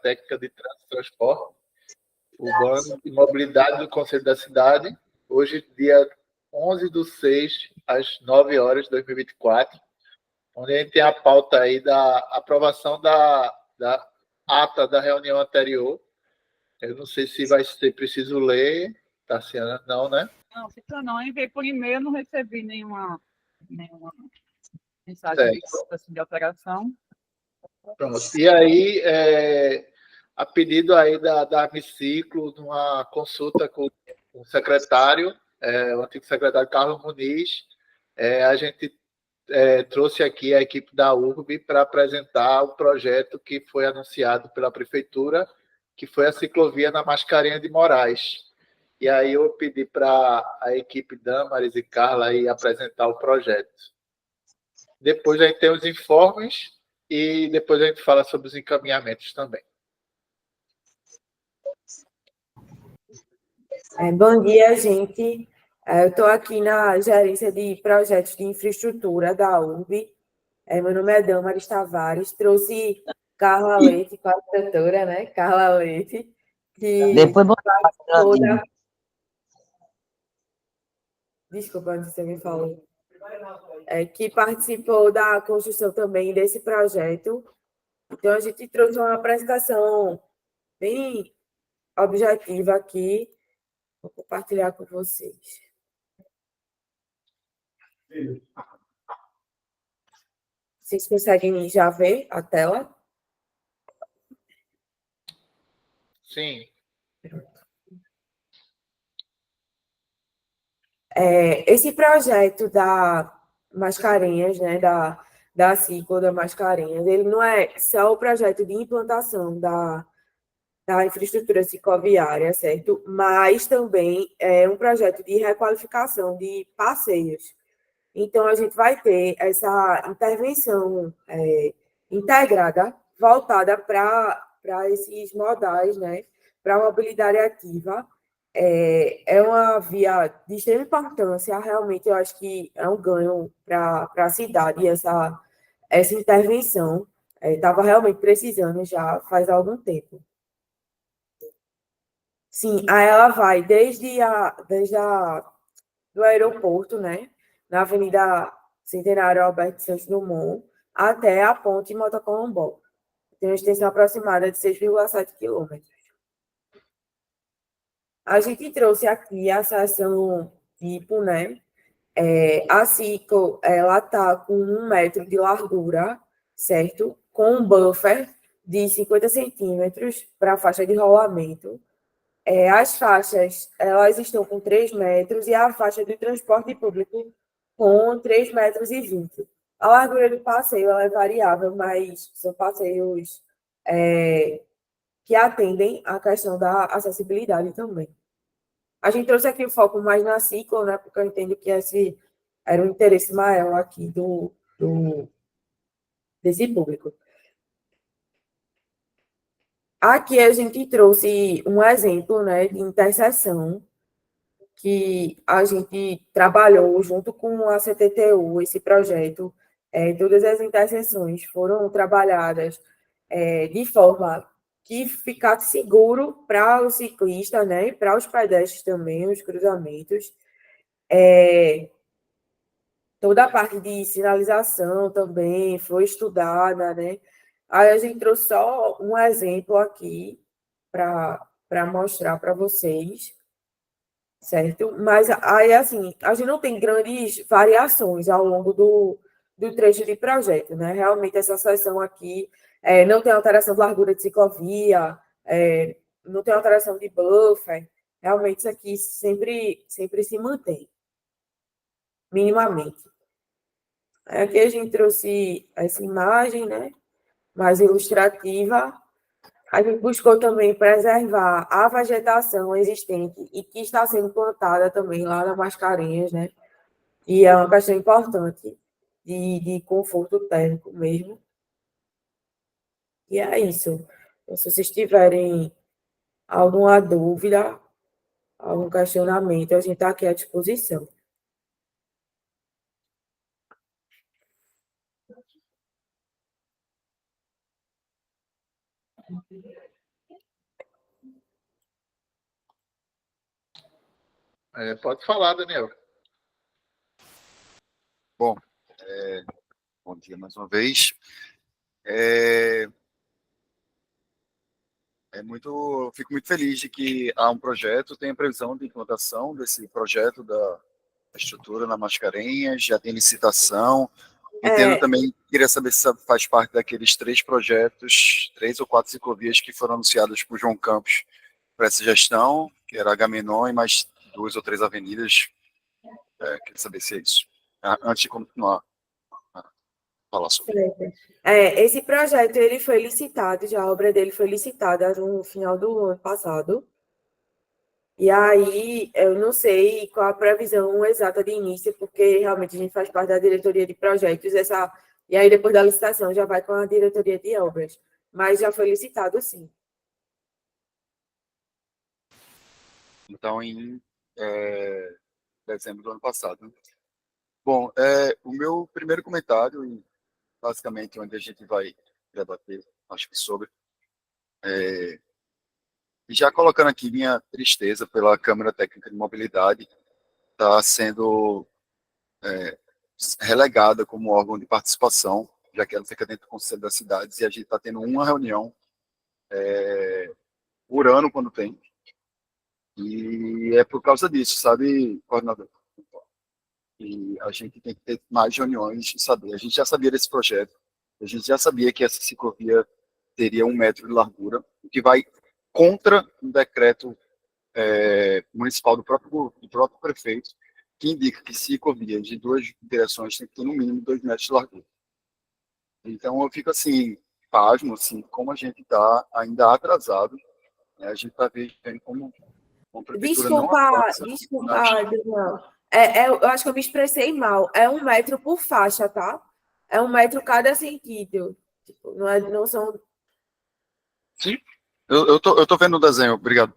técnica de trânsito e transporte urbano e mobilidade do Conselho da Cidade, hoje, dia 11/6, às 9 horas de 2024, onde a gente tem a pauta aí da aprovação da ata da reunião anterior. Eu não sei se vai ser preciso ler, Tarciana, não, né? Não, precisa não. Enviei por e-mail, não recebi nenhuma mensagem de alteração. Pronto. E aí, a pedido aí da Amiciclo, numa consulta com o secretário, o antigo secretário Carlos Muniz, a gente trouxe aqui a equipe da URB para apresentar o projeto que foi anunciado pela prefeitura, que foi a ciclovia na Mascarenhas de Moraes. E aí eu pedi para a equipe Damares e Carla aí apresentar o projeto. Depois a gente tem os informes e depois a gente fala sobre os encaminhamentos também. Bom dia, gente. Eu estou aqui na gerência de projetos de infraestrutura da URB. Meu nome é Damaris Tavares. Trouxe Carla Leite, quase doutora, né? Carla Leite, que Depois participou da... Desculpa, antes você me falou. Que participou da construção também desse projeto. Então, a gente trouxe uma apresentação bem objetiva aqui. Vou compartilhar com vocês. Vocês conseguem já ver a tela? Sim. Esse projeto da Mascarenhas, né, da ciclo da Mascarenhas, ele não é só o projeto de implantação da infraestrutura cicloviária, certo? Mas também é um projeto de requalificação de passeios. Então, a gente vai ter essa intervenção integrada, voltada para esses modais, né? Para a mobilidade ativa. É uma via de extrema importância, realmente eu acho que é um ganho para a cidade essa intervenção. Estava realmente precisando já faz algum tempo. Sim, aí ela vai do aeroporto, né? Na Avenida Centenário Alberto Santos Dumont, até a ponte Motocolombó. Tem uma extensão aproximada de 6,7 quilômetros. A gente trouxe aqui a seção tipo, né? A ciclo, ela está com 1 metro de largura, certo? Com um buffer de 50 centímetros para a faixa de rolamento. As faixas, elas estão com 3 metros e a faixa de transporte público com 3,20 metros. A largura do passeio ela é variável, mas são passeios que atendem à questão da acessibilidade também. A gente trouxe aqui o foco mais na ciclo, né, porque eu entendo que esse era o interesse maior aqui desse público. Aqui a gente trouxe um exemplo, né, de interseção que a gente trabalhou junto com a CTTU, esse projeto. Todas as interseções foram trabalhadas de forma que ficasse seguro para o ciclista, né, para os pedestres também, os cruzamentos. Toda a parte de sinalização também foi estudada, né? Aí a gente trouxe só um exemplo aqui para mostrar para vocês, certo? Mas aí, assim, a gente não tem grandes variações ao longo do trecho de projeto, né? Realmente, essa seção aqui não tem alteração de largura de ciclovia, não tem alteração de buffer, realmente isso aqui sempre se mantém, minimamente. Aqui a gente trouxe essa imagem, né? Mais ilustrativa. A gente buscou também preservar a vegetação existente e que está sendo plantada também lá na Mascarenhas, né? E é uma questão importante de conforto térmico mesmo. E é isso. Então, se vocês tiverem alguma dúvida, algum questionamento, a gente está aqui à disposição. Pode falar, Daniel. Bom, bom dia mais uma vez. Eu fico muito feliz de que há um projeto, tem a previsão de implantação desse projeto da estrutura na Mascarenhas, já tem licitação. Entendo também, queria saber se faz parte daqueles 3 projetos, 3 ou 4 ciclovias que foram anunciados por João Campos para essa gestão, que era Agamenon e mais 2 ou 3 avenidas. Queria saber se é isso. Antes de continuar a falar sobre isso. Esse projeto ele foi licitado, já a obra dele foi licitada no final do ano passado. E aí, eu não sei qual a previsão exata de início, porque realmente a gente faz parte da diretoria de projetos, e aí depois da licitação já vai com a diretoria de obras. Mas já foi licitado, sim. Então, em dezembro do ano passado, né? Bom, o meu primeiro comentário, e basicamente onde a gente vai debater, acho que sobre, já colocando aqui minha tristeza pela Câmara Técnica de Mobilidade, está sendo relegada como órgão de participação, já que ela fica dentro do Conselho das Cidades, e a gente está tendo uma reunião por ano, quando tem, e é por causa disso, sabe, coordenador? E a gente tem que ter mais reuniões e saber. A gente já sabia desse projeto, a gente já sabia que essa ciclovia teria 1 metro de largura, o que vai contra um decreto municipal do próprio prefeito, que indica que ciclovia de 2 direções tem que ter no mínimo 2 metros de largura. Então eu fico assim, pasmo, assim, como a gente está ainda atrasado, né? A gente está vendo como a prefeitura não avança. Desculpa, Daniel. Eu acho que eu me expressei mal. É 1 metro por faixa, tá? É 1 metro cada sentido. Tipo, não são... Sim, eu tô vendo o desenho, obrigado.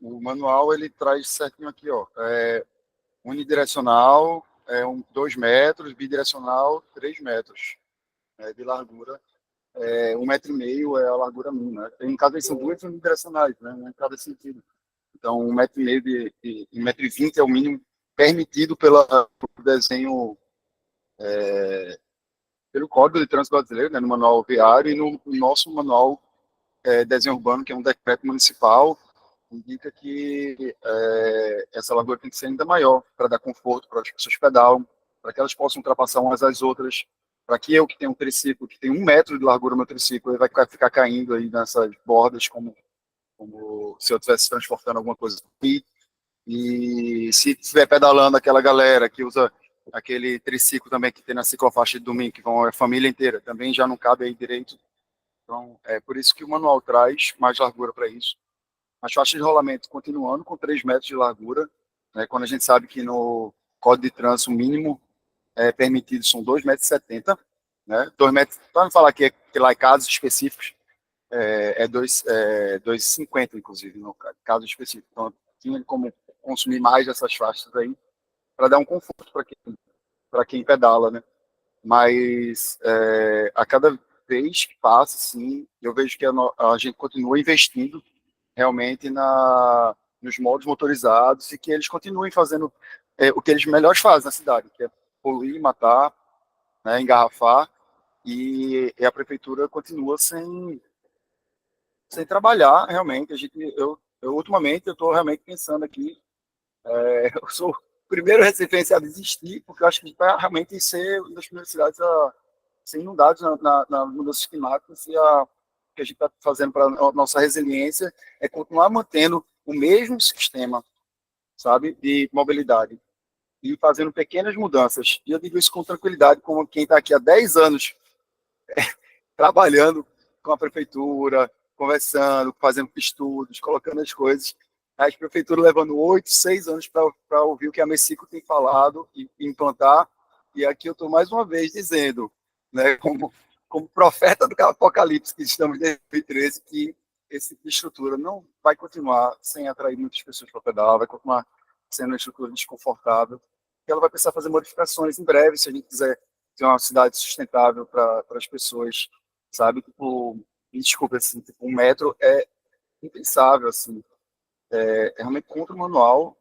O manual, ele traz certinho aqui, ó. Unidirecional, 2 metros, bidirecional, 3 metros de largura. 1,5 metro é a largura mínima. Em cada são 2 unidirecionais, né? Em cada sentido. Então, 1,5 metro de 1,20 metro é o mínimo permitido pelo desenho, pelo Código de Trânsito Brasileiro, né, no Manual Viário, e no nosso Manual Desenho Urbano, que é um decreto municipal, indica que essa largura tem que ser ainda maior, para dar conforto para as pessoas que pedalam, para que elas possam ultrapassar umas às outras, para que eu, que tenho um triciclo, que tem 1 metro de largura no meu triciclo, ele vai ficar caindo aí nessas bordas, como se eu estivesse transportando alguma coisa. E se estiver pedalando aquela galera que usa aquele triciclo também que tem na ciclofaixa de domingo, que vão a família inteira, também já não cabe aí direito. Então, é por isso que o manual traz mais largura para isso. As faixas de rolamento continuando com 3 metros de largura, né, quando a gente sabe que no Código de Trânsito o mínimo permitido são 2,70 m, né? 2 metros, para não falar que lá em casos específicos, 2,50 inclusive, no caso específico. Então, tinha como consumir mais dessas faixas aí, para dar um conforto para quem pedala, né? Mas a cada vez que passa, sim, eu vejo que a gente continua investindo realmente nos modos motorizados e que eles continuem fazendo o que eles melhores fazem na cidade, que é poluir, matar, né, engarrafar, e a prefeitura continua sem trabalhar realmente. Ultimamente eu estou realmente pensando aqui, eu sou o primeiro recifense a desistir, porque eu acho que a gente vai realmente ser uma das primeiras cidades a ser inundados na mudanças climáticas, e o que a gente está fazendo para a nossa resiliência é continuar mantendo o mesmo sistema, sabe, de mobilidade, e fazendo pequenas mudanças. E eu digo isso com tranquilidade, como quem está aqui há 10 anos trabalhando com a prefeitura, conversando, fazendo estudos, colocando as coisas. As prefeituras levando 8, 6 anos para ouvir o que a Messico tem falado e implantar. E aqui eu estou mais uma vez dizendo, né, como profeta do Apocalipse, que estamos desde 2013, que esse tipo de estrutura não vai continuar sem atrair muitas pessoas para pedalar, vai continuar sendo uma estrutura desconfortável. E ela vai precisar fazer modificações em breve, se a gente quiser ter uma cidade sustentável para as pessoas, sabe? Tipo, desculpa, assim, tipo, 1 metro é impensável, assim. É realmente contra o manual,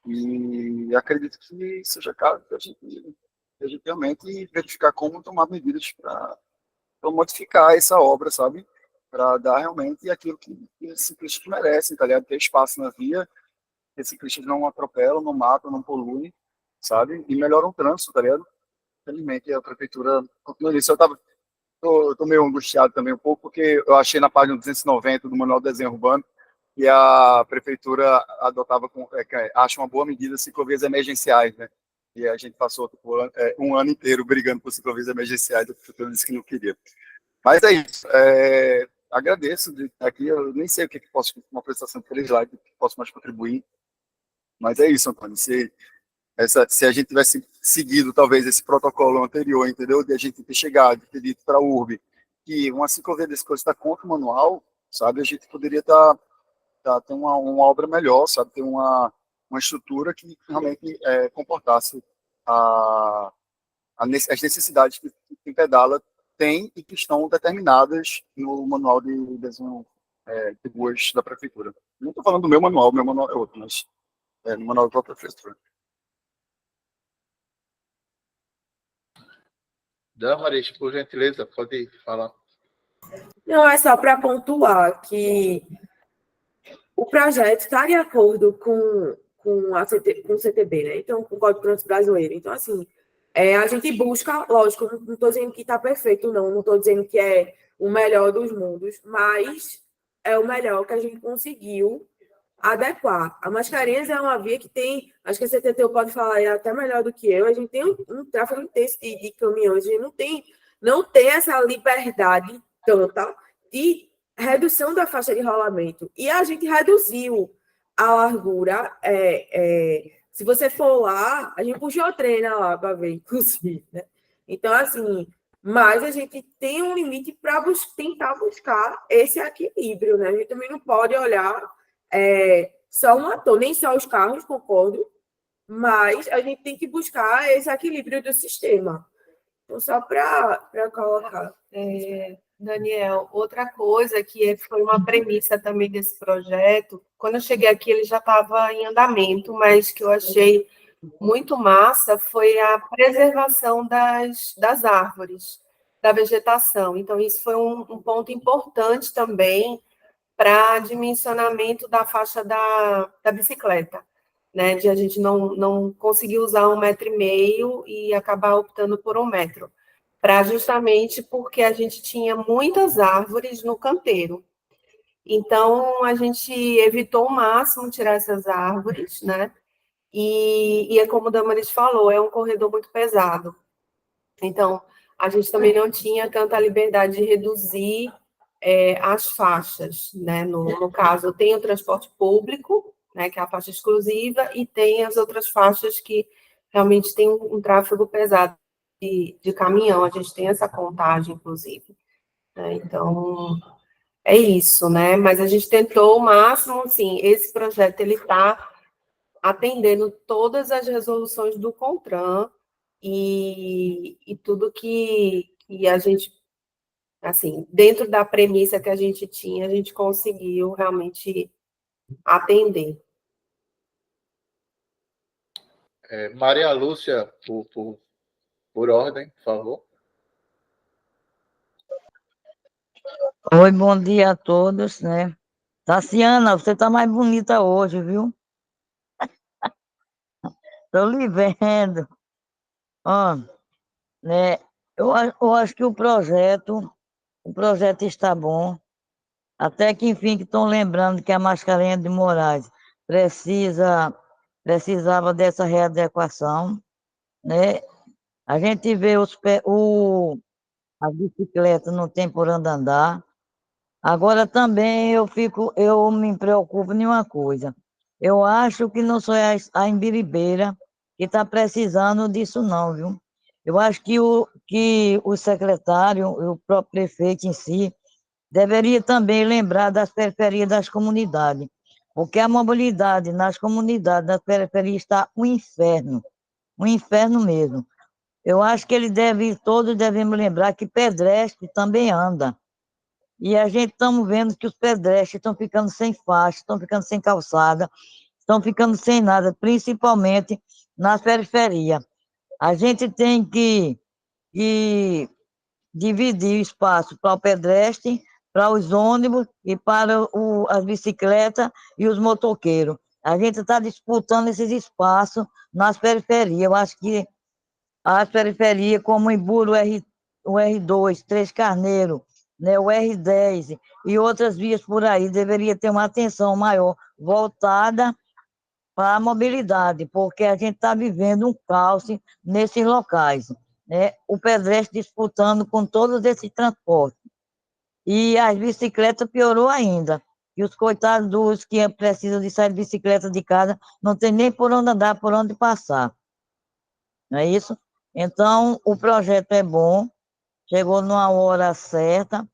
E acredito que seja caso que a gente realmente verificar como tomar medidas para modificar essa obra, sabe? Para dar realmente aquilo que os ciclistas merecem, tá ligado? Ter espaço na via, que os ciclistas não atropelam, não matam, não poluem, sabe? E melhoram o trânsito, tá ligado? Infelizmente, a prefeitura continua nisso. Eu tô meio angustiado também um pouco, porque eu achei na página 290 do Manual do Desenho Urbano que a prefeitura adotava, acha uma boa medida ciclovias emergenciais, né? E a gente passou tipo, um ano inteiro brigando por ciclovias emergenciais, a prefeitura disse que não queria. Mas é isso. Agradeço de estar aqui. Eu nem sei o que posso, uma prestação de slide, que posso mais contribuir. Mas é isso, Antônio. Se a gente tivesse seguido, talvez, esse protocolo anterior, entendeu? De a gente ter chegado, ter dito para a URB que uma ciclovia desse coisa está contra o manual, sabe? A gente poderia ter uma obra melhor, sabe? Ter uma estrutura que realmente comportasse as necessidades que quem pedala tem e que estão determinadas no manual de desenho de ruas da prefeitura. Não estou falando do meu manual é outro, mas no manual da própria prefeitura. Damaris, por gentileza, pode falar. Não, é só para pontuar que o projeto está de acordo com o CTB, né? Então, com o Código de Trânsito Brasileiro. Então, assim, a gente busca, lógico, não estou dizendo que está perfeito, não estou dizendo que é o melhor dos mundos, mas é o melhor que a gente conseguiu adequar. A Mascarenhas é uma via que tem, acho que a CTTU pode falar até melhor do que eu, a gente tem um tráfego intenso de caminhões, a gente não tem essa liberdade tanta de redução da faixa de rolamento. E a gente reduziu a largura. Se você for lá, a gente puxou o treino lá para ver, inclusive, né? Então, assim, mas a gente tem um limite para tentar buscar esse equilíbrio, né? A gente também não pode olhar só um ator, nem só os carros, concordo, mas a gente tem que buscar esse equilíbrio do sistema. Então, só para colocar. Daniel, outra coisa que foi uma premissa também desse projeto, quando eu cheguei aqui ele já estava em andamento, mas que eu achei muito massa foi a preservação das árvores, da vegetação. Então, isso foi um ponto importante também para dimensionamento da faixa da bicicleta, né? De a gente não conseguir usar 1,5 m e acabar optando por 1 metro, para justamente porque a gente tinha muitas árvores no canteiro. Então, a gente evitou ao máximo tirar essas árvores, né? E é como o Damaris falou, é um corredor muito pesado. Então, a gente também não tinha tanta liberdade de reduzir as faixas, né? No caso, tem o transporte público, né, que é a faixa exclusiva, e tem as outras faixas que realmente tem um tráfego pesado de caminhão, a gente tem essa contagem, inclusive. Né? Então, é isso, né? Mas a gente tentou o máximo, assim, esse projeto, ele está atendendo todas as resoluções do CONTRAN e tudo que a gente, assim, dentro da premissa que a gente tinha, a gente conseguiu realmente atender. Maria Lúcia, por ordem, por favor. Oi, bom dia a todos, né? Tassiana, você tá mais bonita hoje, viu? Tô lhe vendo. Ó, né? Eu acho que o projeto está bom. Até que, enfim, que estão lembrando que a Mascarenhas de Moraes precisava dessa readequação, né? A gente vê a bicicleta não tem por onde andar. Agora também eu me preocupo em uma coisa. Eu acho que não só é a Imbiribeira que está precisando disso não, viu? Eu acho que o secretário, o próprio prefeito em si, deveria também lembrar das periferias das comunidades, porque a mobilidade nas comunidades, nas periferias, está um inferno mesmo. Eu acho que todos devemos lembrar que pedestre também anda. E a gente estamos vendo que os pedestres estão ficando sem faixa, estão ficando sem calçada. estão ficando sem nada, principalmente nas periferias. A gente tem que dividir o espaço para o pedestre, para os ônibus e para as bicicletas e os motoqueiros. A gente está disputando esses espaços nas periferias. Eu acho que as periferias, como Imburu, o R2, Três Carneiros, né, o R10 e outras vias por aí, deveria ter uma atenção maior voltada para a mobilidade, porque a gente está vivendo um caos nesses locais, né? O pedestre disputando com todos esses transportes. E as bicicletas piorou ainda. E os coitados dos que precisam de sair de bicicleta de casa não tem nem por onde andar, por onde passar. Não é isso? Então, o projeto é bom, chegou numa hora certa.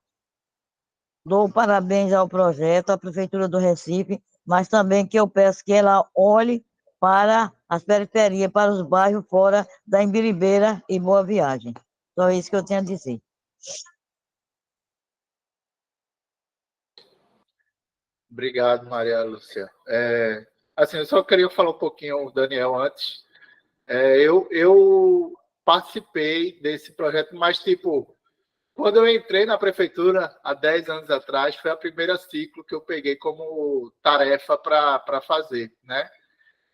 Dou parabéns ao projeto, à Prefeitura do Recife, mas também que eu peço que ela olhe para as periferias, para os bairros fora da Imbiribeira e Boa Viagem. Só isso que eu tenho a dizer. Obrigado, Maria Lúcia. Assim, eu só queria falar um pouquinho, Daniel, antes. Eu participei desse projeto, mas, tipo, quando eu entrei na prefeitura, há 10 anos atrás, foi a primeira ciclo que eu peguei como tarefa para fazer, né?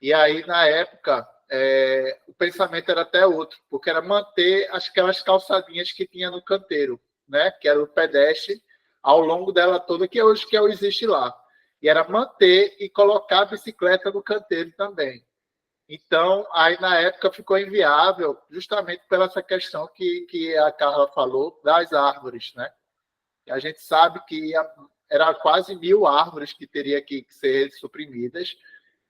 E aí, na época, o pensamento era até outro, porque era manter aquelas calçadinhas que tinha no canteiro, né? Que era o pedestre ao longo dela toda, que hoje que existe lá. E era manter e colocar a bicicleta no canteiro também. Então, aí na época ficou inviável, justamente pela essa questão que a Carla falou das árvores, né? E a gente sabe que era quase 1.000 árvores que teria que ser suprimidas.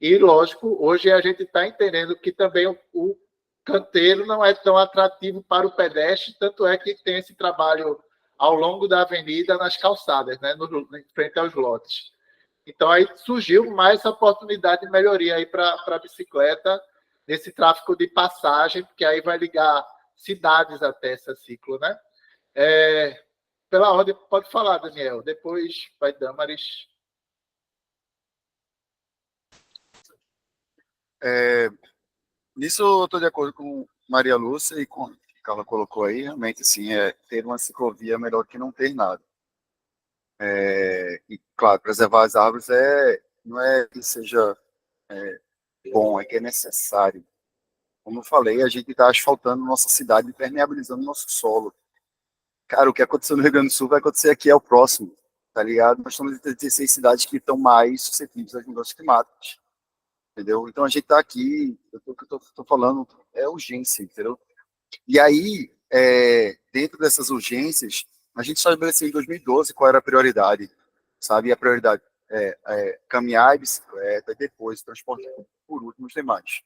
E, lógico, hoje a gente está entendendo que também o canteiro não é tão atrativo para o pedestre, tanto é que tem esse trabalho ao longo da avenida, nas calçadas, né? Em frente aos lotes. Então, aí surgiu mais essa oportunidade de melhoria aí para a bicicleta, nesse tráfego de passagem, porque aí vai ligar cidades até esse ciclo, né? Pela ordem, pode falar, Daniel. Depois vai Damaris. Nisso eu estou de acordo com Maria Lúcia e com o que ela colocou aí. Realmente, assim, ter uma ciclovia é melhor que não ter nada. E, claro, preservar as árvores não é que seja bom, é que é necessário. Como eu falei, a gente está asfaltando nossa cidade, impermeabilizando nosso solo. Cara, o que aconteceu no Rio Grande do Sul vai acontecer aqui, é o próximo, tá ligado? Nós estamos em 36 cidades que estão mais suscetíveis às mudanças climáticas, entendeu? Então a gente está aqui, o que eu tô falando é urgência, entendeu? E aí, dentro dessas urgências, a gente estabeleceu em 2012 qual era a prioridade, sabe? E a prioridade é caminhar e bicicleta, e depois transporte por último os demais.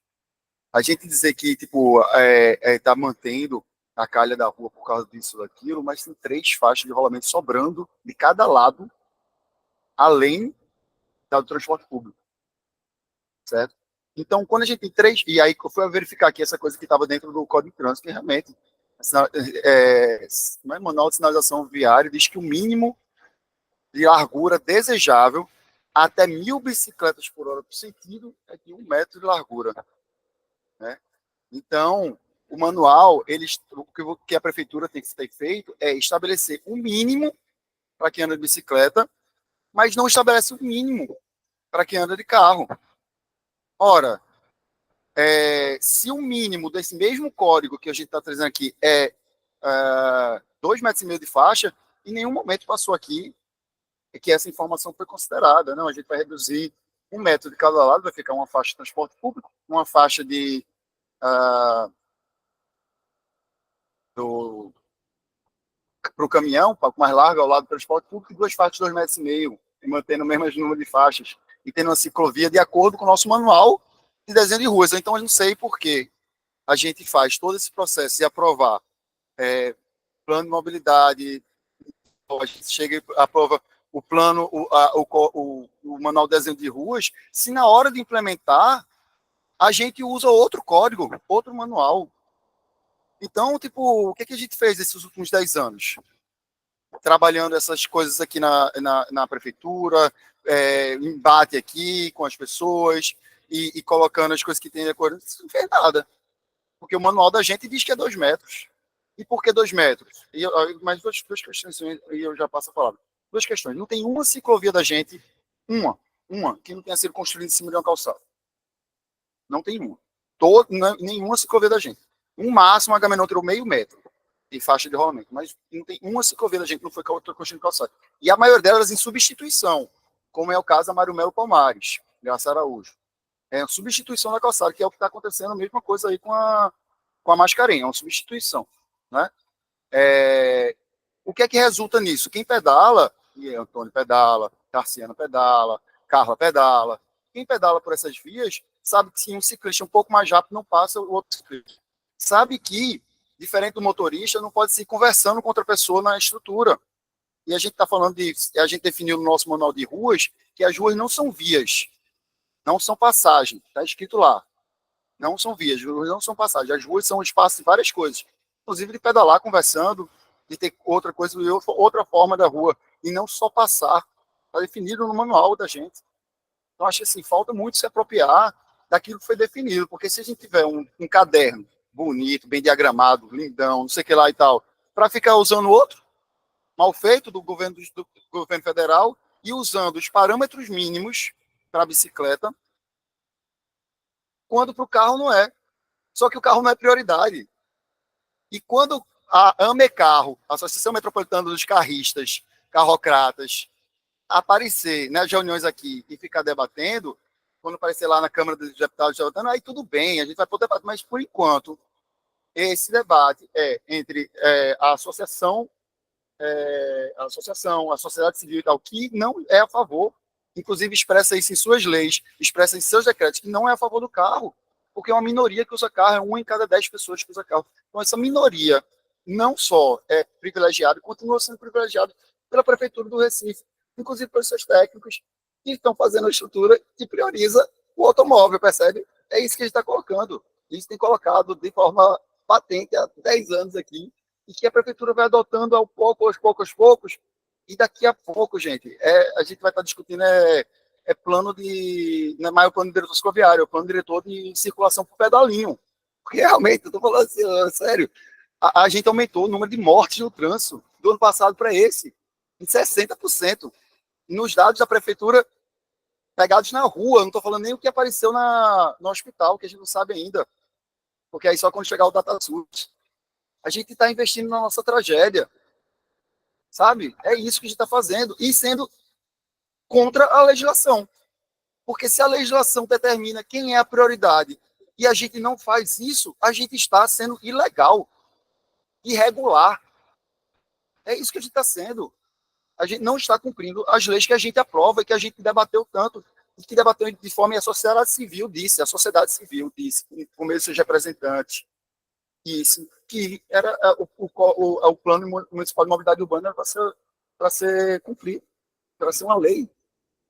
A gente dizer que, tipo, tá mantendo a calha da rua por causa disso, daquilo, mas tem 3 faixas de rolamento sobrando de cada lado, além do transporte público, certo? Então, quando a gente tem 3, e aí eu fui verificar aqui essa coisa que estava dentro do Código de Trânsito, que realmente, no Manual de Sinalização Viária, diz que o mínimo de largura desejável até 1.000 bicicletas por hora por sentido é de 1 metro de largura, né? Então, o manual, o que a prefeitura tem que ter feito é estabelecer um mínimo para quem anda de bicicleta, mas não estabelece um mínimo para quem anda de carro. Ora, se o mínimo desse mesmo código que a gente está trazendo aqui é 2,5 metros de faixa, em nenhum momento passou aqui que essa informação foi considerada. Não, a gente vai reduzir 1 metro de cada lado, vai ficar uma faixa de transporte público, uma faixa para o caminhão, um pouco mais largo, ao lado do transporte público, e 2 faixas de 2,5 metros, e mantendo o mesmo número de faixas, e tendo uma ciclovia de acordo com o nosso manual de desenho de ruas. Então, eu não sei por que a gente faz todo esse processo de aprovar plano de mobilidade, a gente chega e aprova o plano, o manual de desenho de ruas, se na hora de implementar, a gente usa outro código, outro manual. Então, tipo, o que a gente fez nesses últimos 10 anos? Trabalhando essas coisas aqui na prefeitura, embate aqui com as pessoas, e colocando as coisas que tem de acordo, isso não fez nada. Porque o manual da gente diz que é 2 metros. E por que 2 metros? Mais duas questões, e eu já passo a palavra. 2 questões. Não tem uma ciclovia da gente, uma, que não tenha sido construída em cima de uma calçada. Não tem uma. Nenhuma ciclovia da gente. Um máximo, a Agamenon tirou meio metro de faixa de rolamento, mas não tem uma ciclovia da gente que não foi construída em calçada. E a maioria delas em substituição, como é o caso da Mário Melo Palmares, Graça Araújo. É uma substituição da calçada, que é o que está acontecendo, a mesma coisa aí com a Mascarenha, é uma substituição. Né? O que é que resulta nisso? Quem pedala, e Antônio pedala, Tarciana pedala, Carla pedala, quem pedala por essas vias sabe que se um ciclista um pouco mais rápido não passa o outro ciclista. Sabe que, diferente do motorista, não pode se ir conversando com outra pessoa na estrutura. E a gente está falando a gente definiu no nosso manual de ruas que as ruas não são vias, não são passagem, está escrito lá. Não são vias, as ruas não são passagem. As ruas são espaço de várias coisas, inclusive de pedalar, conversando, de ter outra coisa, outra forma da rua, e não só passar. Está definido no manual da gente. Então, acho que assim, falta muito se apropriar daquilo que foi definido, porque se a gente tiver um caderno bonito, bem diagramado, lindão, não sei o que lá e tal, para ficar usando outro, mal feito do governo federal, e usando os parâmetros mínimos para a bicicleta, quando para o carro não é. Só que o carro não é prioridade. E quando a AMECarro, a Associação Metropolitana dos Carristas, Carrocratas, aparecer nas reuniões aqui e ficar debatendo, quando aparecer lá na Câmara dos Deputados, aí tudo bem, a gente vai poder debater, mas por enquanto, esse debate é entre a associação, a sociedade civil e tal, que não é a favor, inclusive expressa isso em suas leis, expressa em seus decretos, que não é a favor do carro, porque é uma minoria que usa carro, é 1 em cada 10 pessoas que usa carro. Então, essa minoria não só é privilegiada, continua sendo privilegiada pela Prefeitura do Recife, inclusive pelos seus técnicos, que estão fazendo a estrutura que prioriza o automóvel, percebe? É isso que a gente está colocando. Isso tem colocado de forma patente há 10 anos aqui, e que a Prefeitura vai adotando aos poucos, e daqui a pouco, gente, a gente vai estar discutindo plano de... Não é mais o plano de diretor cicloviário, é o plano diretor de circulação por pedalinho. Porque realmente, eu estou falando assim, sério, a gente aumentou o número de mortes no trânsito do ano passado para esse, em 60%. Nos dados da Prefeitura, pegados na rua, não estou falando nem o que apareceu no hospital, que a gente não sabe ainda, porque aí só quando chegar o DataSUS. A gente está investindo na nossa tragédia, sabe? É isso que a gente está fazendo, e sendo contra a legislação. Porque se a legislação determina quem é a prioridade e a gente não faz isso, a gente está sendo ilegal, irregular. É isso que a gente está sendo. A gente não está cumprindo as leis que a gente aprova e que a gente debateu tanto, e que debateu de forma e a sociedade civil disse, o meio seus representantes, disse que era o plano municipal de mobilidade urbana para ser cumprido, para ser uma lei.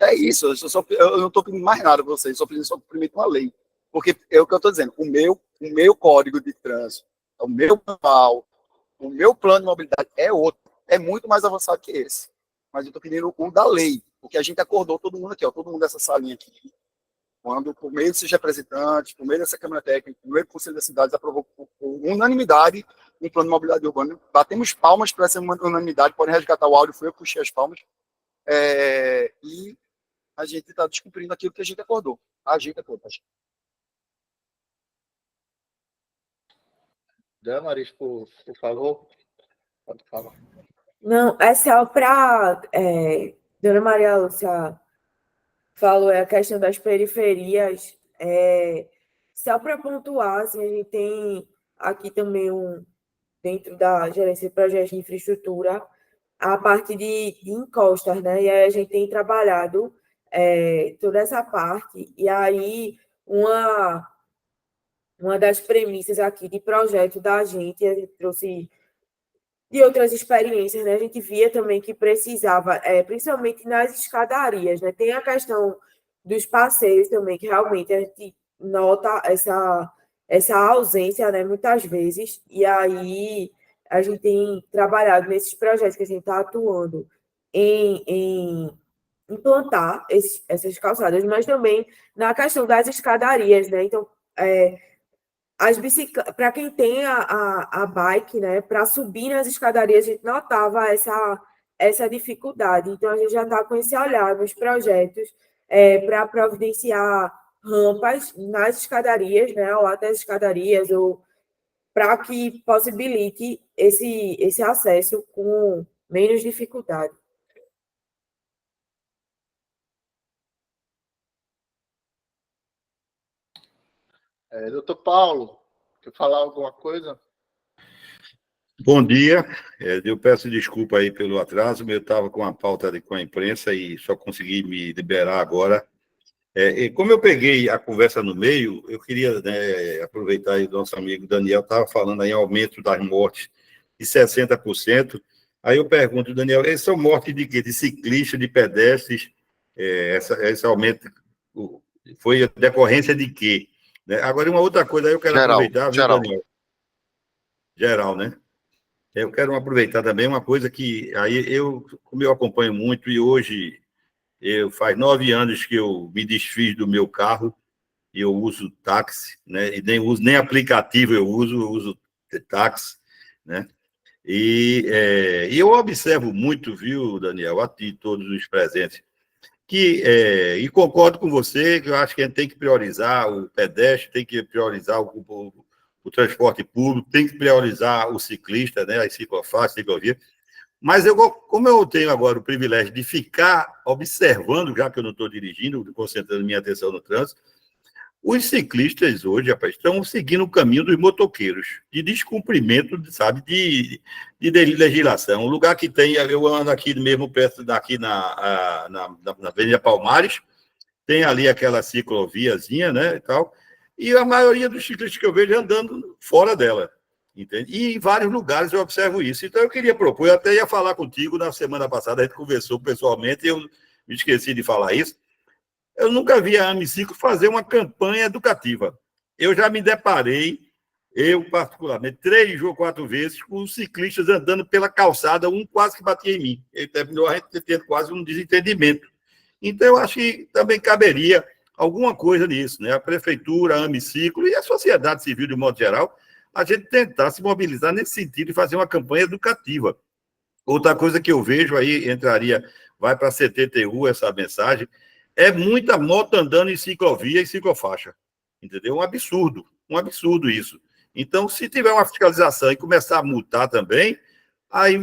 É isso, eu não estou pedindo mais nada para vocês, só pedindo só cumprimento uma lei. Porque é o que eu estou dizendo, o meu código de trânsito, o meu manual, o meu plano de mobilidade é outro, é muito mais avançado que esse. Mas eu estou pedindo o da lei, porque a gente acordou todo mundo aqui, todo mundo dessa salinha aqui, quando, por meio desses representantes, por meio dessa Câmara Técnica, por meio do Conselho das Cidades, aprovou por unanimidade um plano de mobilidade urbana. Batemos palmas para essa unanimidade, podem resgatar o áudio, foi eu que puxei as palmas. E a gente está descumprindo aquilo que a gente acordou. A gente acordou. Damaris, por favor, pode falar. Não, é só para... Dona Maria Lúcia falou a questão das periferias. Só para pontuar, assim, a gente tem aqui também dentro da gerência de projetos de infraestrutura, a parte de encostas, né? E aí a gente tem trabalhado toda essa parte, e aí uma das premissas aqui de projeto da gente, a gente trouxe de outras experiências, né? A gente via também que precisava, principalmente nas escadarias, né? Tem a questão dos passeios também, que realmente a gente nota essa ausência, né? Muitas vezes, e aí a gente tem trabalhado nesses projetos que a gente está atuando em implantar essas calçadas, mas também na questão das escadarias, né? Então, para quem tem a bike, né, para subir nas escadarias, a gente notava essa dificuldade. Então, a gente já está com esse olhar nos projetos para providenciar rampas nas escadarias, né, ao lado das escadarias, ou para que possibilite esse acesso com menos dificuldade. Doutor Paulo, quer falar alguma coisa? Bom dia, eu peço desculpa aí pelo atraso, mas eu estava com a pauta com a imprensa e só consegui me liberar agora. E como eu peguei a conversa no meio, eu queria, né, aproveitar aí, nosso amigo Daniel estava falando aí em aumento das mortes de 60%. Aí eu pergunto, Daniel, essas são mortes de quê? De ciclistas, de pedestres? Esse aumento foi a decorrência de quê? Né? Agora, uma outra coisa aí eu quero aproveitar, viu, Daniel? Geral, né? Eu quero aproveitar também uma coisa que aí como eu acompanho muito e hoje faz 9 anos que eu me desfiz do meu carro e eu uso táxi, né? E nem uso nem aplicativo, eu uso táxi, né? E eu observo muito, viu, Daniel, a ti, todos os presentes, e concordo com você que eu acho que a gente tem que priorizar o pedestre, tem que priorizar o transporte público, tem que priorizar o ciclista, né, as ciclofaixas, ciclovia. Mas como eu tenho agora o privilégio de ficar observando, já que eu não estou dirigindo, concentrando minha atenção no trânsito, os ciclistas hoje, rapaz, estão seguindo o caminho dos motoqueiros, de descumprimento, sabe, de legislação. Um lugar que tem, eu ando aqui mesmo perto daqui na Avenida Palmares, tem ali aquela cicloviazinha, né, e tal, e a maioria dos ciclistas que eu vejo andando fora dela, entende? E em vários lugares eu observo isso. Então eu queria propor, eu até ia falar contigo na semana passada, a gente conversou pessoalmente, e eu me esqueci de falar isso. Eu nunca vi a Amiciclo fazer uma campanha educativa. Eu já me deparei, eu particularmente, 3 ou 4 vezes, com ciclistas andando pela calçada, um quase que batia em mim. Ele terminou a gente tendo quase um desentendimento. Então, eu acho que também caberia alguma coisa nisso, né? A prefeitura, a Amiciclo e a sociedade civil, de modo geral, a gente tentar se mobilizar nesse sentido e fazer uma campanha educativa. Outra coisa que eu vejo aí, vai para a CTTU essa mensagem, é muita moto andando em ciclovia e ciclofaixa, entendeu? Um absurdo isso. Então, se tiver uma fiscalização e começar a multar também, aí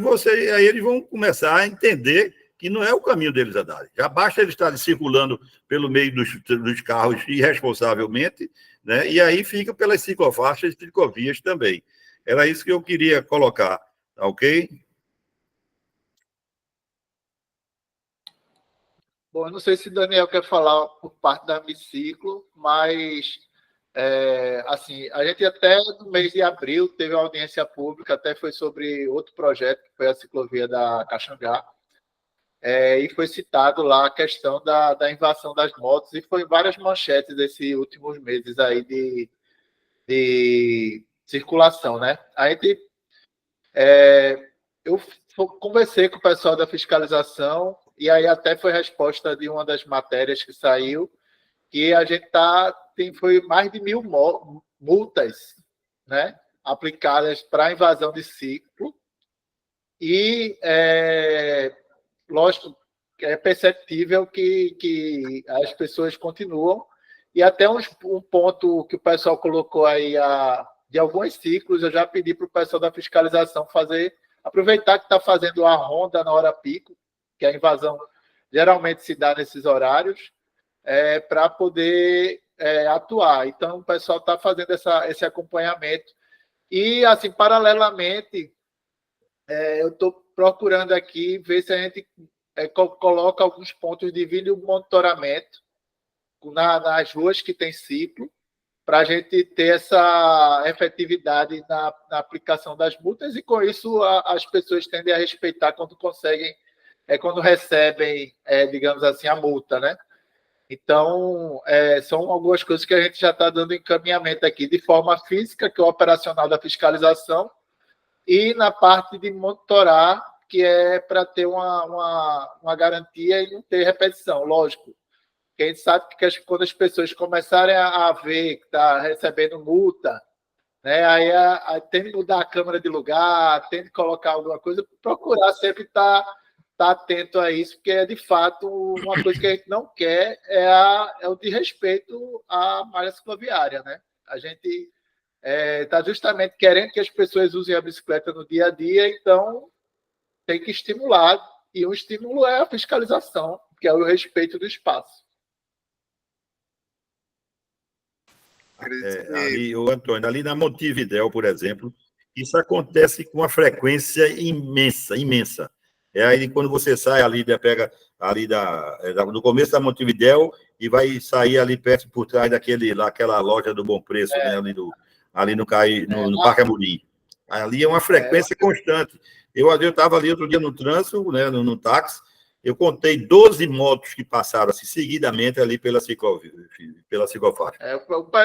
eles vão começar a entender que não é o caminho deles andarem. Já basta eles estarem circulando pelo meio dos carros irresponsavelmente, né? E aí fica pelas ciclofaixas e ciclovias também. Era isso que eu queria colocar, tá ok? Bom, eu não sei se o Daniel quer falar por parte da Amiciclo, mas, assim, a gente até no mês de abril teve uma audiência pública, até foi sobre outro projeto, que foi a ciclovia da Caxangá, e foi citado lá a questão da invasão das motos, e foi várias manchetes desses últimos meses aí de circulação, né? Eu conversei com o pessoal da fiscalização, e aí até foi resposta de uma das matérias que saiu, que a gente foi mais de 1.000 multas, né, aplicadas para invasão de ciclo, e lógico, é perceptível que as pessoas continuam, e até um ponto que o pessoal colocou aí, de alguns ciclos, eu já pedi para o pessoal da fiscalização aproveitar que está fazendo a ronda na hora pico, que a invasão geralmente se dá nesses horários, para poder atuar. Então, o pessoal está fazendo esse acompanhamento. E, assim, paralelamente, eu estou procurando aqui ver se a gente coloca alguns pontos de vídeo monitoramento nas ruas que tem ciclo, para a gente ter essa efetividade na aplicação das multas, e com isso as pessoas tendem a respeitar quando conseguem, quando recebem, digamos assim, a multa, né? Então, são algumas coisas que a gente já está dando encaminhamento aqui, de forma física, que é o operacional da fiscalização, e na parte de monitorar, que é para ter uma garantia e não ter repetição, lógico. Porque a gente sabe que quando as pessoas começarem a ver que está recebendo multa, né, aí tem que mudar a câmera de lugar, tem que colocar alguma coisa, procurar sempre estar atento a isso, porque é de fato uma coisa que a gente não quer é o desrespeito à malha cicloviária, né? A gente está justamente querendo que as pessoas usem a bicicleta no dia a dia, então tem que estimular, e um estímulo é a fiscalização, que é o respeito do espaço. Ali, o Antônio, ali na Montevidéu, por exemplo, isso acontece com uma frequência imensa, imensa. Aí quando você sai ali, pega ali do começo da Montevidéu e vai sair ali perto, por trás daquela loja do Bom Preço, né, ali no Parque Amorim. Ali é uma frequência constante. Eu estava ali outro dia no trânsito, né, no táxi, eu contei 12 motos que passaram assim, seguidamente ali pela ciclofaixa.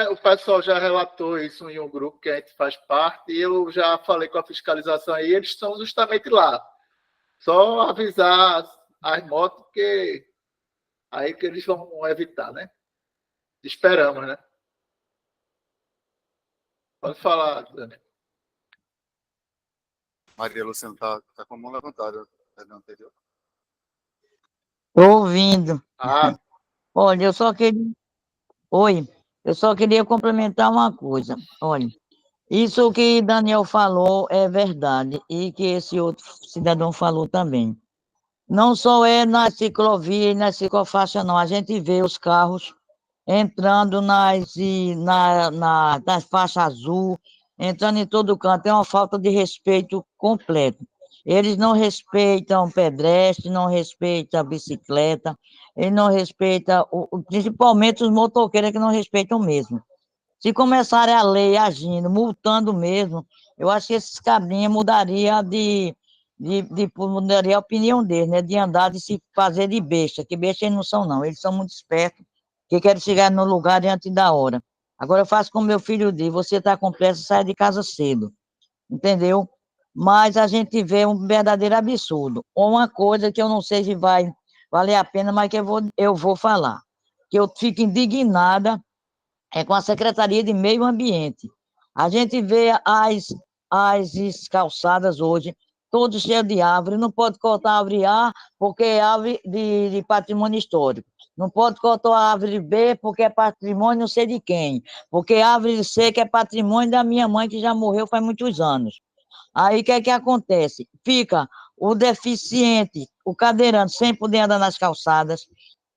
O pessoal já relatou isso em um grupo que a gente faz parte, e eu já falei com a fiscalização aí, eles estão justamente lá. Só avisar as motos que aí que eles vão evitar, né? Esperamos, né? Pode falar, Dani. Maria Luciana está com a mão levantada. Anterior. Estou ouvindo. Olha, eu só queria complementar uma coisa. Olha, isso que Daniel falou é verdade, e que esse outro cidadão falou também. Não só é na ciclovia e na ciclofaixa, não. A gente vê os carros entrando nas faixas azul, entrando em todo canto. É uma falta de respeito completo. Eles não respeitam o pedestre, não respeitam a bicicleta, eles não respeitam, principalmente os motoqueiros que não respeitam mesmo. Se começarem a lei agindo, multando mesmo, eu acho que esses cabrinhos mudaria mudaria a opinião deles, né? De andar, de se fazer de besta, que besta eles não são, não. Eles são muito espertos, que querem chegar no lugar antes da hora. Agora eu faço como meu filho diz, você está com pressa, sai de casa cedo. Entendeu? Mas a gente vê um verdadeiro absurdo. Uma coisa que eu não sei se vai valer a pena, mas que eu vou falar. Que eu fico indignada com a Secretaria de Meio Ambiente. A gente vê as calçadas hoje, todas cheias de árvore, não pode cortar a árvore A, porque é árvore de patrimônio histórico. Não pode cortar a árvore B, porque é patrimônio não sei de quem. Porque a árvore C, que é patrimônio da minha mãe, que já morreu faz muitos anos. Aí, o que é que acontece? Fica o deficiente, o cadeirante, sem poder andar nas calçadas,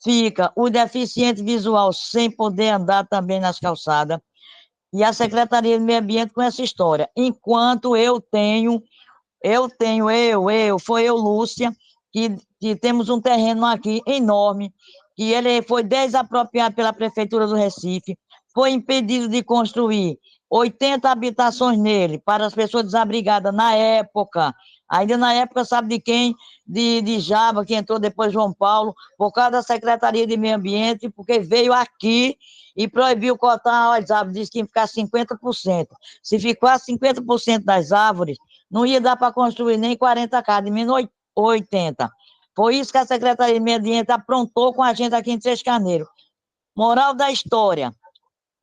fica o deficiente visual sem poder andar também nas calçadas, e a Secretaria de Meio Ambiente com essa história. Enquanto foi eu, Lúcia, que temos um terreno aqui enorme, que ele foi desapropriado pela Prefeitura do Recife, foi impedido de construir 80 habitações nele, para as pessoas desabrigadas na época, ainda na época, sabe de quem? De Java, que entrou depois João Paulo, por causa da Secretaria de Meio Ambiente, porque veio aqui e proibiu cortar as árvores, disse que ia ficar 50%. Se ficar 50% das árvores, não ia dar para construir nem 40 casas, menos 80. Foi isso que a Secretaria de Meio Ambiente aprontou com a gente aqui em Três Carneiros. Moral da história: